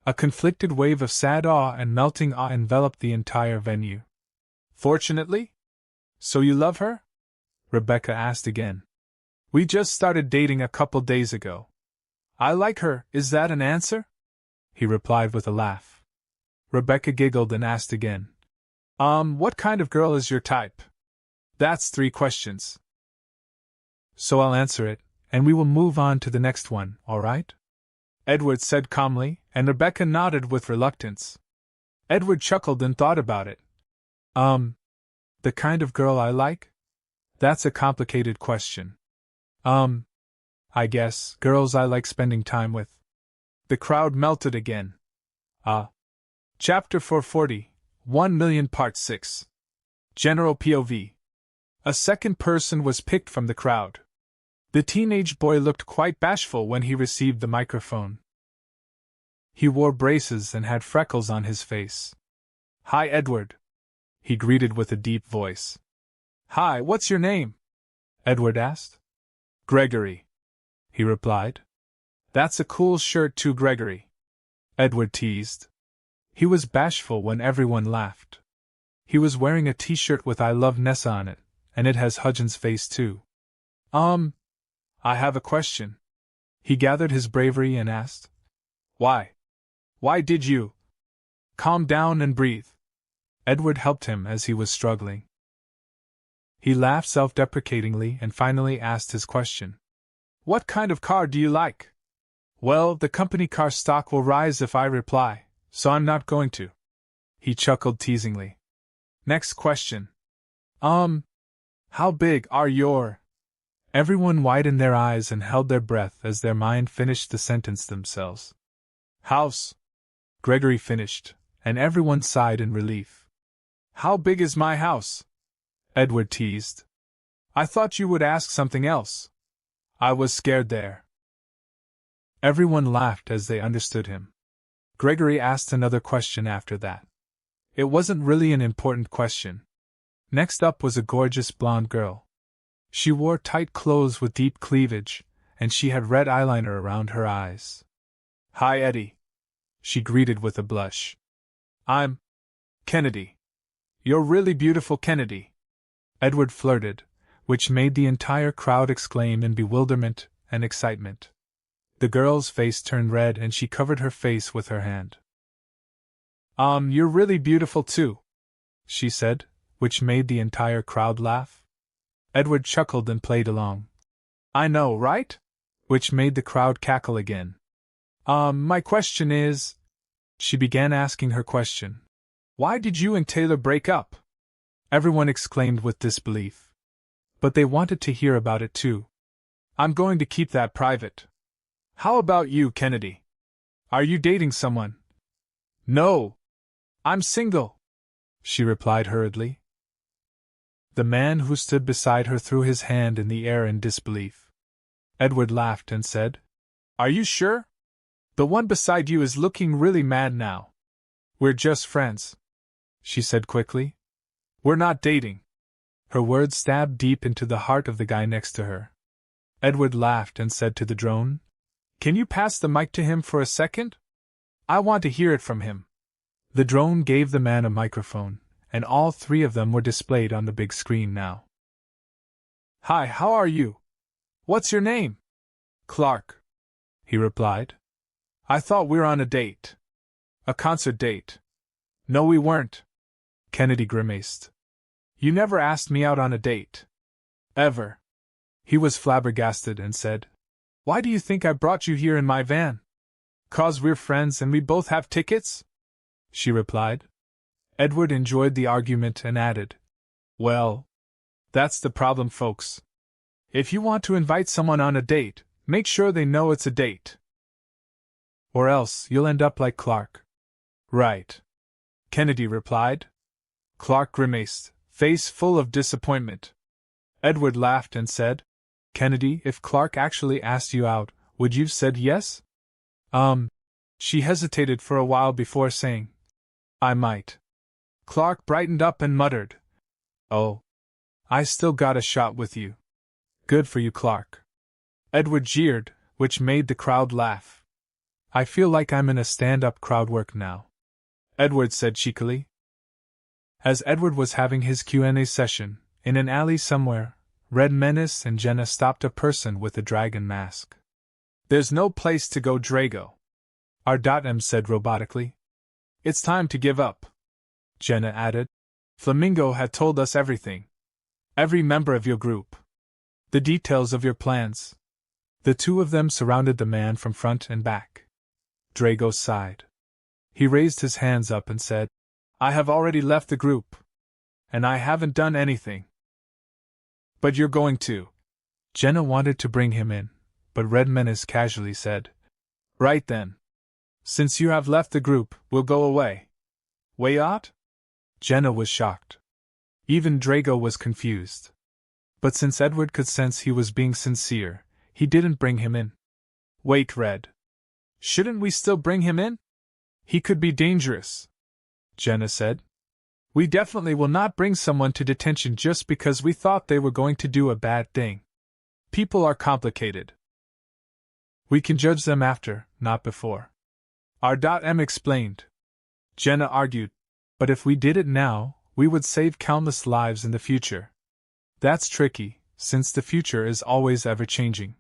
Speaker 1: A conflicted wave of sad awe and melting awe enveloped the entire venue. Fortunately? So you love her? Rebecca asked again. We just started dating a couple days ago. I like her, is that an answer? He replied with a laugh. Rebecca giggled and asked again. What kind of girl is your type? That's 3 questions. So I'll answer it, and we will move on to the next one, all right? Edward said calmly, and Rebecca nodded with reluctance. Edward chuckled and thought about it. The kind of girl I like? That's a complicated question. I guess, girls I like spending time with. The crowd melted again. Chapter 440, 1 Million Part 6. General POV. A second person was picked from the crowd. The teenage boy looked quite bashful when he received the microphone. He wore braces and had freckles on his face. "Hi, Edward," he greeted with a deep voice. "Hi, what's your name?" Edward asked. "Gregory," he replied. "That's a cool shirt too, Gregory," Edward teased. He was bashful when everyone laughed. He was wearing a t-shirt with "I love Nessa" on it, and it has Hudgens' face too. I have a question." He gathered his bravery and asked. "Why? Why did you—" "Calm down and breathe." Edward helped him as he was struggling. He laughed self-deprecatingly and finally asked his question. "What kind of car do you like?" "Well, the company car stock will rise if I reply, so I'm not going to." He chuckled teasingly. "Next question. How big are your—" Everyone widened their eyes and held their breath as their mind finished the sentence themselves. "House," Gregory finished, and everyone sighed in relief. "How big is my house?" Edward teased. "I thought you would ask something else. I was scared there." Everyone laughed as they understood him. Gregory asked another question after that. It wasn't really an important question. Next up was a gorgeous blonde girl. She wore tight clothes with deep cleavage, and she had red eyeliner around her eyes. "Hi, Eddie," she greeted with a blush. "I'm Kennedy." "You're really beautiful, Kennedy," Edward flirted, which made the entire crowd exclaim in bewilderment and excitement. The girl's face turned red and she covered her face with her hand. You're really beautiful too," she said, which made the entire crowd laugh. Edward chuckled and played along. "I know, right?" which made the crowd cackle again. My question is," she began asking her question. "Why did you and Taylor break up?" Everyone exclaimed with disbelief. But they wanted to hear about it too. "I'm going to keep that private. How about you, Kennedy? Are you dating someone?" "No. I'm single," she replied hurriedly. The man who stood beside her threw his hand in the air in disbelief. Edward laughed and said, "Are you sure? The one beside you is looking really mad now." "We're just friends," she said quickly. "We're not dating." Her words stabbed deep into the heart of the guy next to her. Edward laughed and said to the drone, "Can you pass the mic to him for a second? I want to hear it from him." The drone gave the man a microphone, and all three of them were displayed on the big screen now. "Hi, how are you? What's your name?" "Clark," he replied. "I thought we were on a date." "A concert date." "No, we weren't," Kennedy grimaced. "You never asked me out on a date." "Ever." He was flabbergasted and said, "Why do you think I brought you here in my van?" "'Cause we're friends and we both have tickets?" she replied. Edward enjoyed the argument and added, "Well, that's the problem, folks. If you want to invite someone on a date, make sure they know it's a date. Or else you'll end up like Clark." "Right," Kennedy replied. Clark grimaced, face full of disappointment. Edward laughed and said, "Kennedy, if Clark actually asked you out, would you've said yes?" She hesitated for a while before saying, "I might." Clark brightened up and muttered, "Oh, I still got a shot with you. Good for you, Clark." Edward jeered, which made the crowd laugh. "I feel like I'm in a stand-up crowd work now," Edward said cheekily. As Edward was having his Q&A session, in an alley somewhere, Red Menace and Jenna stopped a person with a dragon mask. "There's no place to go, Drago," R.M. said robotically. "It's time to give up." Jenna added, "Flamingo had told us everything. Every member of your group. The details of your plans." The two of them surrounded the man from front and back. Drago sighed. He raised his hands up and said, "I have already left the group. And I haven't done anything." "But you're going to." Jenna wanted to bring him in, but Red Menace casually said, "Right then. Since you have left the group, we'll go away." "Way out?" Jenna was shocked. Even Drago was confused. But since Edward could sense he was being sincere, he didn't bring him in. Wait, Red. Shouldn't we still bring him in? He could be dangerous, Jenna said. We definitely will not bring someone to detention just because we thought they were going to do a bad thing. People are complicated. We can judge them after, not before. R.M. explained. Jenna argued, but if we did it now, we would save countless lives in the future. That's tricky, since the future is always ever-changing.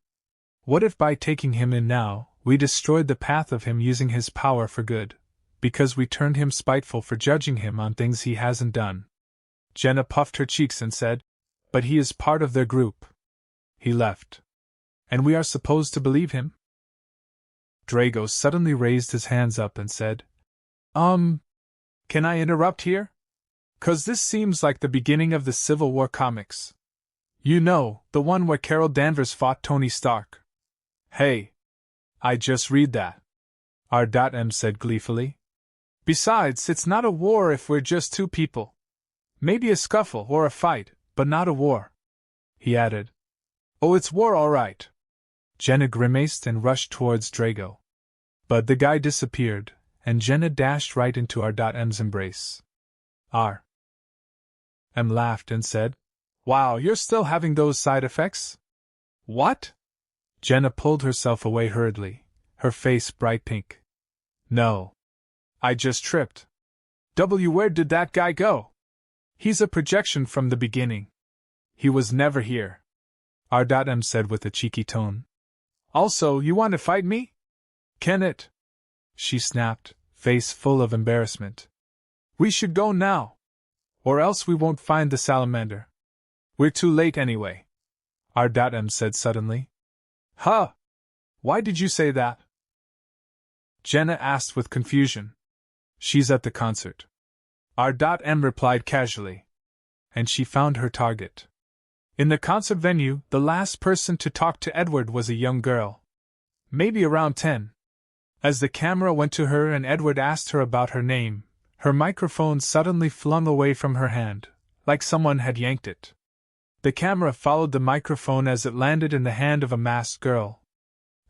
Speaker 1: What if by taking him in now, we destroyed the path of him using his power for good, because we turned him spiteful for judging him on things he hasn't done? Jenna puffed her cheeks and said, but he is part of their group. He left. And we are supposed to believe him? Drago suddenly raised his hands up and said, Can I interrupt here? 'Cause this seems like the beginning of the Civil War comics. You know, the one where Carol Danvers fought Tony Stark. Hey! I just read that. R.M. said gleefully. Besides, it's not a war if we're just two people. Maybe a scuffle or a fight, but not a war. He added. Oh, it's war all right. Jenna grimaced and rushed towards Drago. But the guy disappeared, and Jenna dashed right into R.M.'s embrace. R.M. laughed and said, Wow, you're still having those side effects? What? Jenna pulled herself away hurriedly, her face bright pink. No. I just tripped. Where did that guy go? He's a projection from the beginning. He was never here. R.M. said with a cheeky tone. Also, you want to fight me? Can it? She snapped, face full of embarrassment. We should go now. Or else we won't find the salamander. We're too late anyway. R.M. said suddenly. Huh? Why did you say that? Jenna asked with confusion. She's at the concert. R.M. replied casually. And she found her target. In the concert venue, the last person to talk to Edward was a young girl. Maybe around 10. As the camera went to her and Edward asked her about her name, her microphone suddenly flung away from her hand, like someone had yanked it. The camera followed the microphone as it landed in the hand of a masked girl.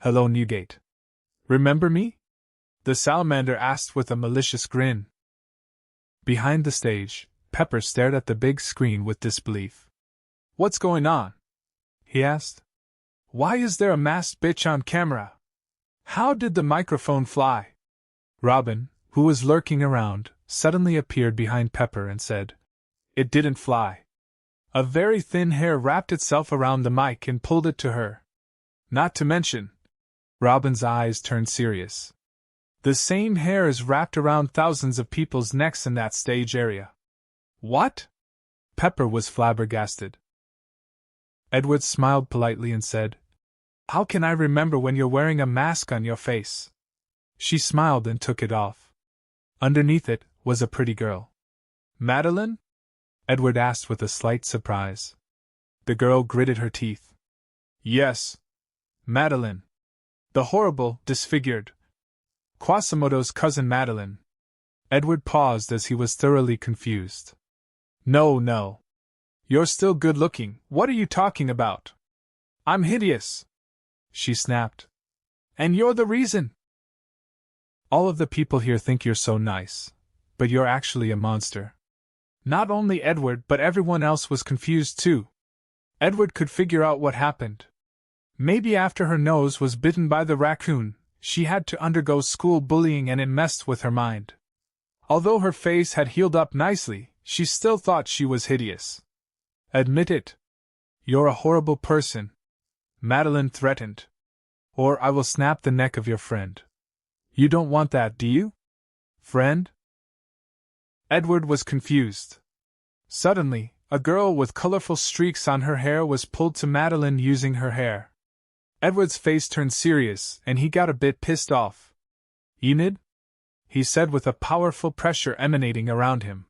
Speaker 1: Hello, Newgate. Remember me? The salamander asked with a malicious grin. Behind the stage, Pepper stared at the big screen with disbelief. What's going on? He asked. Why is there a masked bitch on camera? How did the microphone fly? Robin, who was lurking around, suddenly appeared behind Pepper and said, It didn't fly. A very thin hair wrapped itself around the mic and pulled it to her. Not to mention. Robin's eyes turned serious. The same hair is wrapped around thousands of people's necks in that stage area. What? Pepper was flabbergasted. Edward smiled politely and said, How can I remember when you're wearing a mask on your face? She smiled and took it off. Underneath it was a pretty girl. Madeline? Edward asked with a slight surprise. The girl gritted her teeth. Yes. Madeline. The horrible, disfigured Quasimodo's cousin Madeline. Edward paused as he was thoroughly confused. No. You're still good-looking. What are you talking about? I'm hideous. She snapped. And you're the reason. All of the people here think you're so nice, but you're actually a monster. Not only Edward but everyone else was confused too. Edward could figure out what happened. Maybe after her nose was bitten by the raccoon, she had to undergo school bullying and it messed with her mind. Although her face had healed up nicely, she still thought she was hideous. Admit it. You're a horrible person. Madeline threatened. Or I will snap the neck of your friend. You don't want that, do you? Friend? Edward was confused. Suddenly, a girl with colorful streaks on her hair was pulled to Madeline using her hair. Edward's face turned serious, and he got a bit pissed off. Enid? He said with a powerful pressure emanating around him.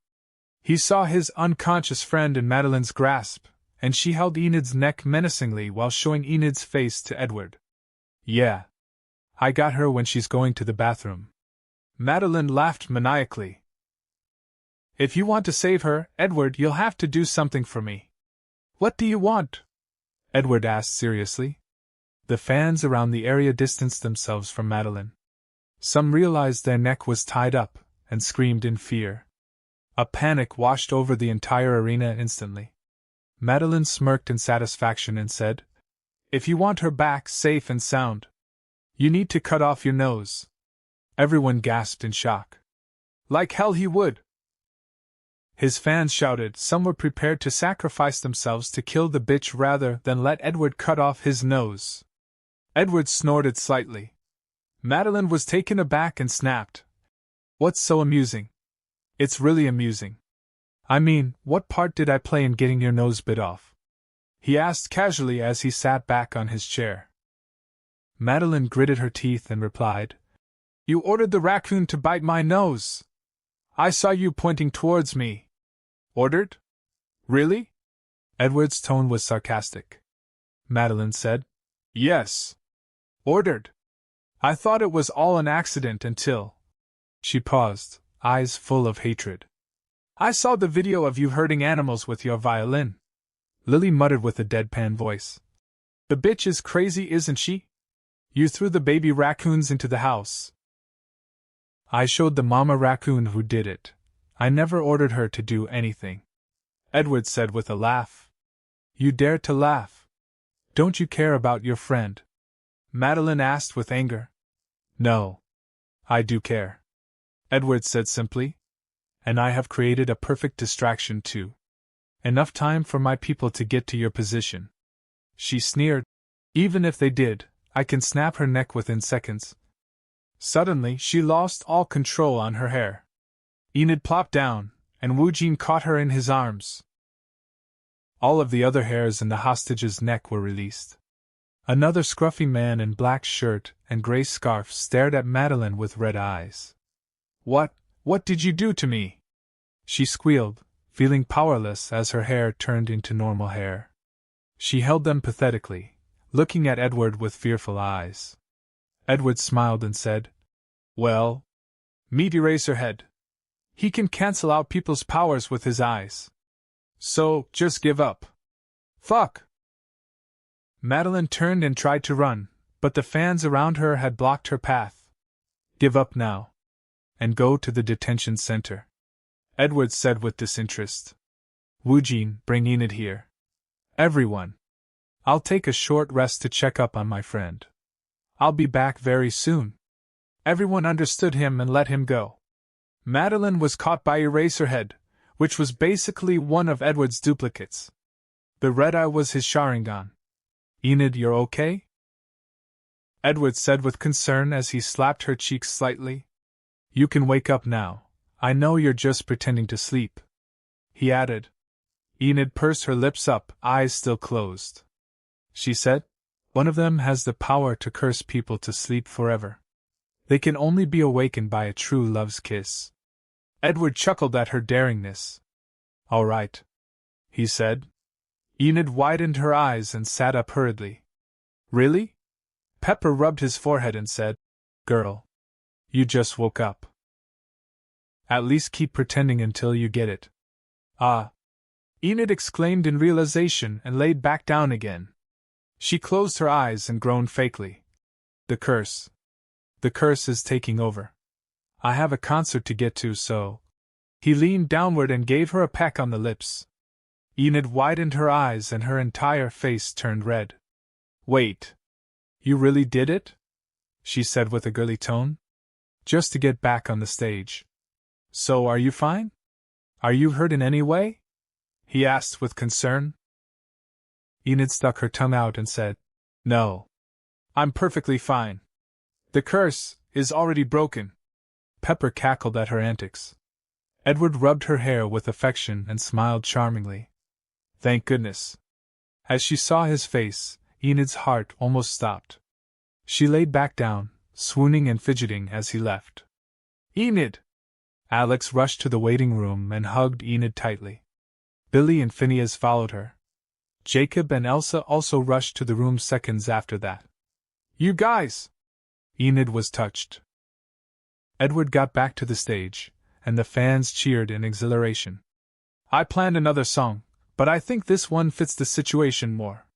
Speaker 1: He saw his unconscious friend in Madeline's grasp, and she held Enid's neck menacingly while showing Enid's face to Edward. Yeah. I got her when she's going to the bathroom. Madeline laughed maniacally. If you want to save her, Edward, you'll have to do something for me. What do you want? Edward asked seriously. The fans around the area distanced themselves from Madeline. Some realized their neck was tied up, and screamed in fear. A panic washed over the entire arena instantly. Madeline smirked in satisfaction and said, "If you want her back safe and sound, you need to cut off your nose." Everyone gasped in shock. Like hell he would! His fans shouted some were prepared to sacrifice themselves to kill the bitch rather than let Edward cut off his nose. Edward snorted slightly. Madeline was taken aback and snapped, "What's so amusing?" "It's really amusing. I mean, what part did I play in getting your nose bit off?" he asked casually as he sat back on his chair. Madeline gritted her teeth and replied, "You ordered the raccoon to bite my nose. I saw you pointing towards me." "Ordered? Really?" Edward's tone was sarcastic. Madeline said, "Yes. Ordered. I thought it was all an accident until—" She paused, eyes full of hatred. "I saw the video of you hurting animals with your violin," Lily muttered with a deadpan voice. "The bitch is crazy, isn't she? You threw the baby raccoons into the house." "I showed the mama raccoon who did it. I never ordered her to do anything," Edward said with a laugh. "You dare to laugh? Don't you care about your friend?" Madeline asked with anger. "No. I do care," Edward said simply. "And I have created a perfect distraction too. Enough time for my people to get to your position." She sneered. "Even if they did, I can snap her neck within seconds." Suddenly, she lost all control on her hair. Enid plopped down, and Wu Jin caught her in his arms. All of the other hairs in the hostage's neck were released. Another scruffy man in black shirt and gray scarf stared at Madeline with red eyes. What did you do to me?" she squealed, feeling powerless as her hair turned into normal hair. She held them pathetically, looking at Edward with fearful eyes. Edward smiled and said, "Well, meet Eraserhead. He can cancel out people's powers with his eyes. So, just give up." "Fuck!" Madeline turned and tried to run, but the fans around her had blocked her path. "Give up now. And go to the detention center," Edward said with disinterest. "Wu Jin, bring Enid here. Everyone. I'll take a short rest to check up on my friend. I'll be back very soon." Everyone understood him and let him go. Madeline was caught by Eraserhead, which was basically one of Edward's duplicates. The red eye was his Sharingan. "Enid, you're okay?" Edward said with concern as he slapped her cheeks slightly. "You can wake up now. I know you're just pretending to sleep," he added. Enid pursed her lips up, eyes still closed. She said, "One of them has the power to curse people to sleep forever. They can only be awakened by a true love's kiss." Edward chuckled at her daringness. "All right," he said. Enid widened her eyes and sat up hurriedly. "Really?" Pepper rubbed his forehead and said, "Girl, you just woke up. At least keep pretending until you get it." "Ah!" Enid exclaimed in realization and laid back down again. She closed her eyes and groaned fakely. The curse is taking over. I have a concert to get to, so..." He leaned downward and gave her a peck on the lips. Enid widened her eyes and her entire face turned red. "Wait. You really did it?" she said with a girly tone. "Just to get back on the stage. So are you fine? Are you hurt in any way?" he asked with concern. Enid stuck her tongue out and said, "No. I'm perfectly fine. The curse is already broken." Pepper cackled at her antics. Edward rubbed her hair with affection and smiled charmingly. Thank goodness. As she saw his face, Enid's heart almost stopped. She laid back down, swooning and fidgeting as he left. "Enid!" Alex rushed to the waiting room and hugged Enid tightly. Billy and Phineas followed her. Jacob and Elsa also rushed to the room seconds after that. "You guys!" Enid was touched. Edward got back to the stage, and the fans cheered in exhilaration. "I planned another song, but I think this one fits the situation more,"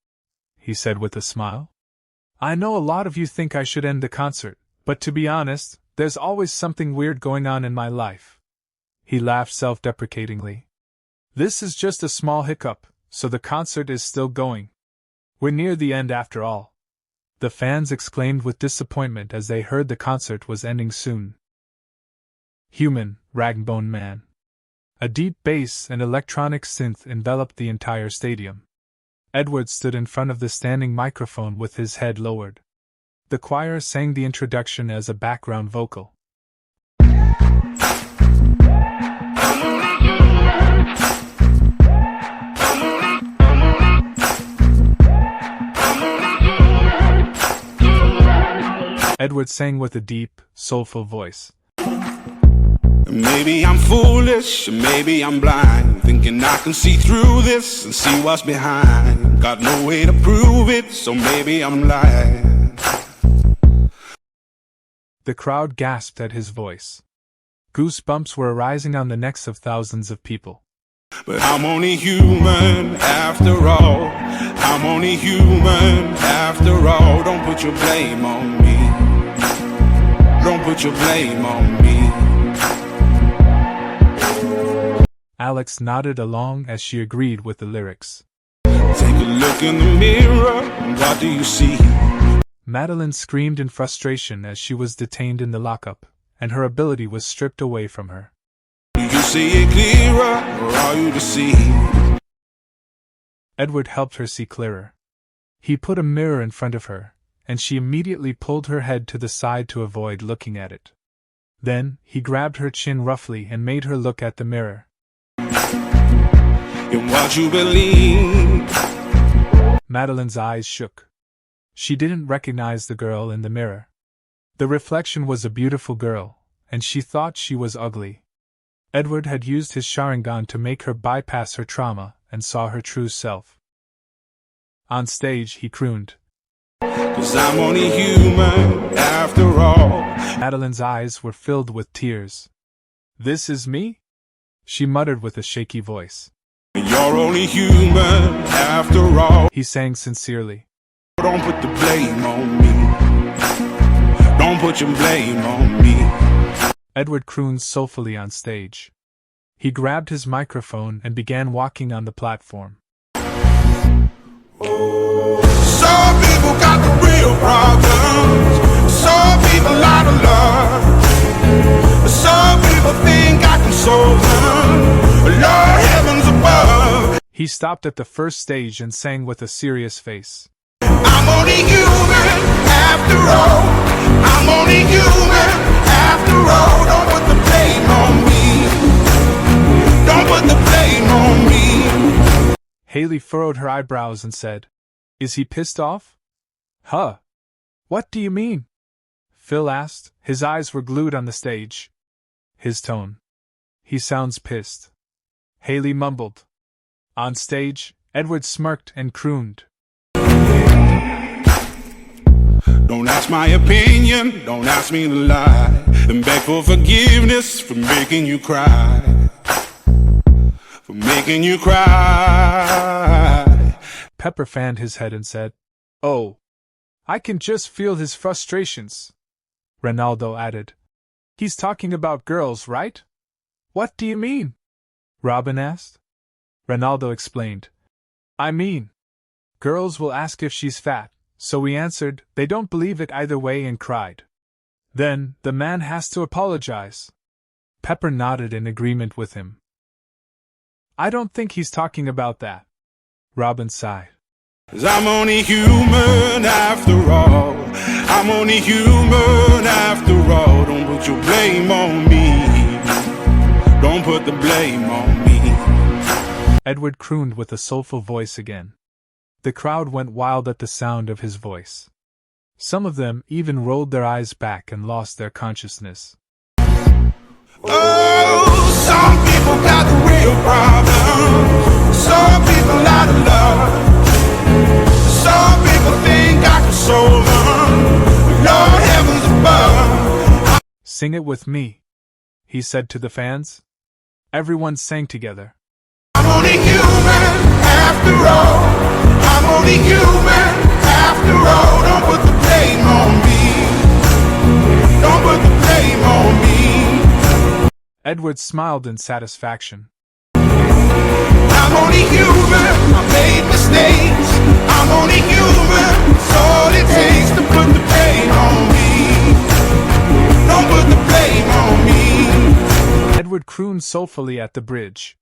Speaker 1: he said with a smile. "I know a lot of you think I should end the concert, but to be honest, there's always something weird going on in my life." He laughed self-deprecatingly. "This is just a small hiccup, so the concert is still going. We're near the end after all." The fans exclaimed with disappointment as they heard the concert was ending soon. Human, Ragbone Man. A deep bass and electronic synth enveloped the entire stadium. Edward stood in front of the standing microphone with his head lowered. The choir sang the introduction as a background vocal. Edward sang with a deep, soulful voice.
Speaker 3: Maybe I'm foolish, maybe I'm blind, thinking I can see through this and see what's behind. Got no way to prove it, so maybe I'm lying.
Speaker 1: The crowd gasped at his voice. Goosebumps were arising on the necks of thousands of people.
Speaker 3: But I'm only human after all. I'm only human after all. Don't put your blame on me. Don't put your blame on me.
Speaker 1: Alex nodded along as she agreed with the lyrics.
Speaker 3: Take a look in the mirror, what do you see?
Speaker 1: Madeline screamed in frustration as she was detained in the lockup, and her ability was stripped away from her.
Speaker 3: Do you see it clearer, or are you deceived?
Speaker 1: Edward helped her see clearer. He put a mirror in front of her, and she immediately pulled her head to the side to avoid looking at it. Then, he grabbed her chin roughly and made her look at the mirror.
Speaker 3: In what you believe.
Speaker 1: Madeline's eyes shook. She didn't recognize the girl in the mirror. The reflection was a beautiful girl, and she thought she was ugly. Edward had used his Sharingan to make her bypass her trauma and saw her true self. On stage, he crooned,
Speaker 3: "'Cause I'm only human after all."
Speaker 1: Madeline's eyes were filled with tears. "This is me?" she muttered with a shaky voice.
Speaker 3: "You're only human after all."
Speaker 1: He sang sincerely.
Speaker 3: "Don't put the blame on me. Don't put your blame on me."
Speaker 1: Edward crooned soulfully on stage. He grabbed his microphone and began walking on the platform.
Speaker 3: Some people got the real problems. Some people out of love. Some people think I can solve them. Lord heavens above.
Speaker 1: He stopped at the first stage and sang with a serious face.
Speaker 3: I'm only human after all. I'm only human after all. Don't put the blame on me. Don't put the blame on me.
Speaker 1: Haley furrowed her eyebrows and said, "Is he pissed off?" "Huh? What do you mean?" Phil asked. His eyes were glued on the stage. His tone. "He sounds pissed." Haley mumbled. On stage, Edward smirked and crooned.
Speaker 3: Don't ask my opinion, don't ask me to lie, and beg for forgiveness for making you cry. For making you cry.
Speaker 1: Pepper fanned his head and said, "Oh, I can just feel his frustrations." Ronaldo added, "He's talking about girls, right?" "What do you mean?" Robin asked. Ronaldo explained, "I mean, girls will ask if she's fat, so we answered they don't believe it either way and cried. Then, the man has to apologize." Pepper nodded in agreement with him. "I don't think he's talking about that." Robin sighed.
Speaker 3: "'Cause I'm only human after all. I'm only human after all. Don't put your blame on me. Don't put the blame on me."
Speaker 1: Edward crooned with a soulful voice again. The crowd went wild at the sound of his voice. Some of them even rolled their eyes back and lost their consciousness.
Speaker 3: Oh, some people got the real problems. Some people out of love. Some people think I can solve them. Lord heavens above.
Speaker 1: "Sing it with me," he said to the fans. Everyone sang together.
Speaker 3: I'm only human after all. I'm only human after all. Don't put the blame on me. Don't put the blame on me.
Speaker 1: Edward smiled in satisfaction.
Speaker 3: I'm only human, I made mistakes. I'm only human, it's all it takes to put the blame on me. Don't put the blame on me.
Speaker 1: Edward crooned soulfully at the bridge.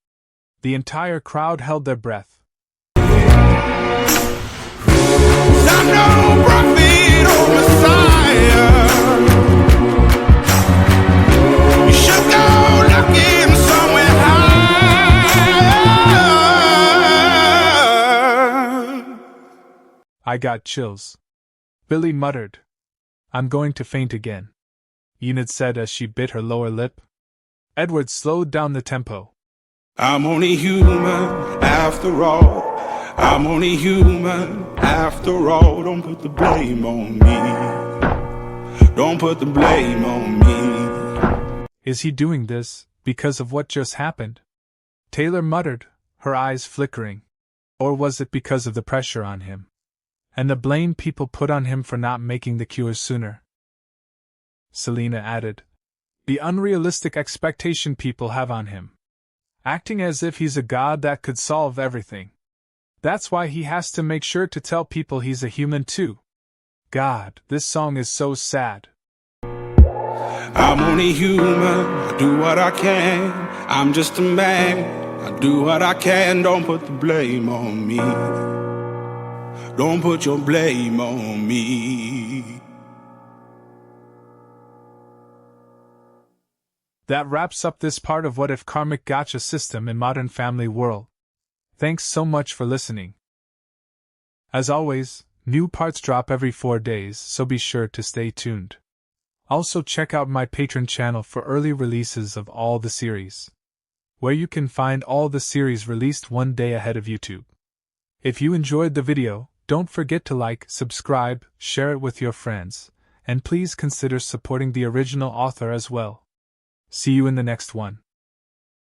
Speaker 1: The entire crowd held their breath.
Speaker 3: I'm no prophet or Messiah. You should go looking somewhere higher.
Speaker 1: I got chills. Billy muttered. I'm going to faint again, Enid said as she bit her lower lip. Edward slowed down the tempo.
Speaker 3: I'm only human after all. I'm only human after all. Don't put the blame on me. Don't put the blame on me.
Speaker 1: Is he doing this because of what just happened? Taylor muttered, her eyes flickering. Or was it because of the pressure on him? And the blame people put on him for not making the cure sooner? Selena added, the unrealistic expectation people have on him. Acting as if he's a god that could solve everything. That's why he has to make sure to tell people he's a human too. God, this song is so sad.
Speaker 3: I'm only human, I do what I can. I'm just a man, I do what I can. Don't put the blame on me. Don't put your blame on me.
Speaker 1: That wraps up this part of What If Karmic Gacha system in Modern Family World. Thanks so much for listening. As always, new parts drop every 4 days, so be sure to stay tuned. Also check out my Patreon channel for early releases of all the series, where you can find all the series released one day ahead of YouTube. If you enjoyed the video, don't forget to like, subscribe, share it with your friends, and please consider supporting the original author as well. See you in the next one.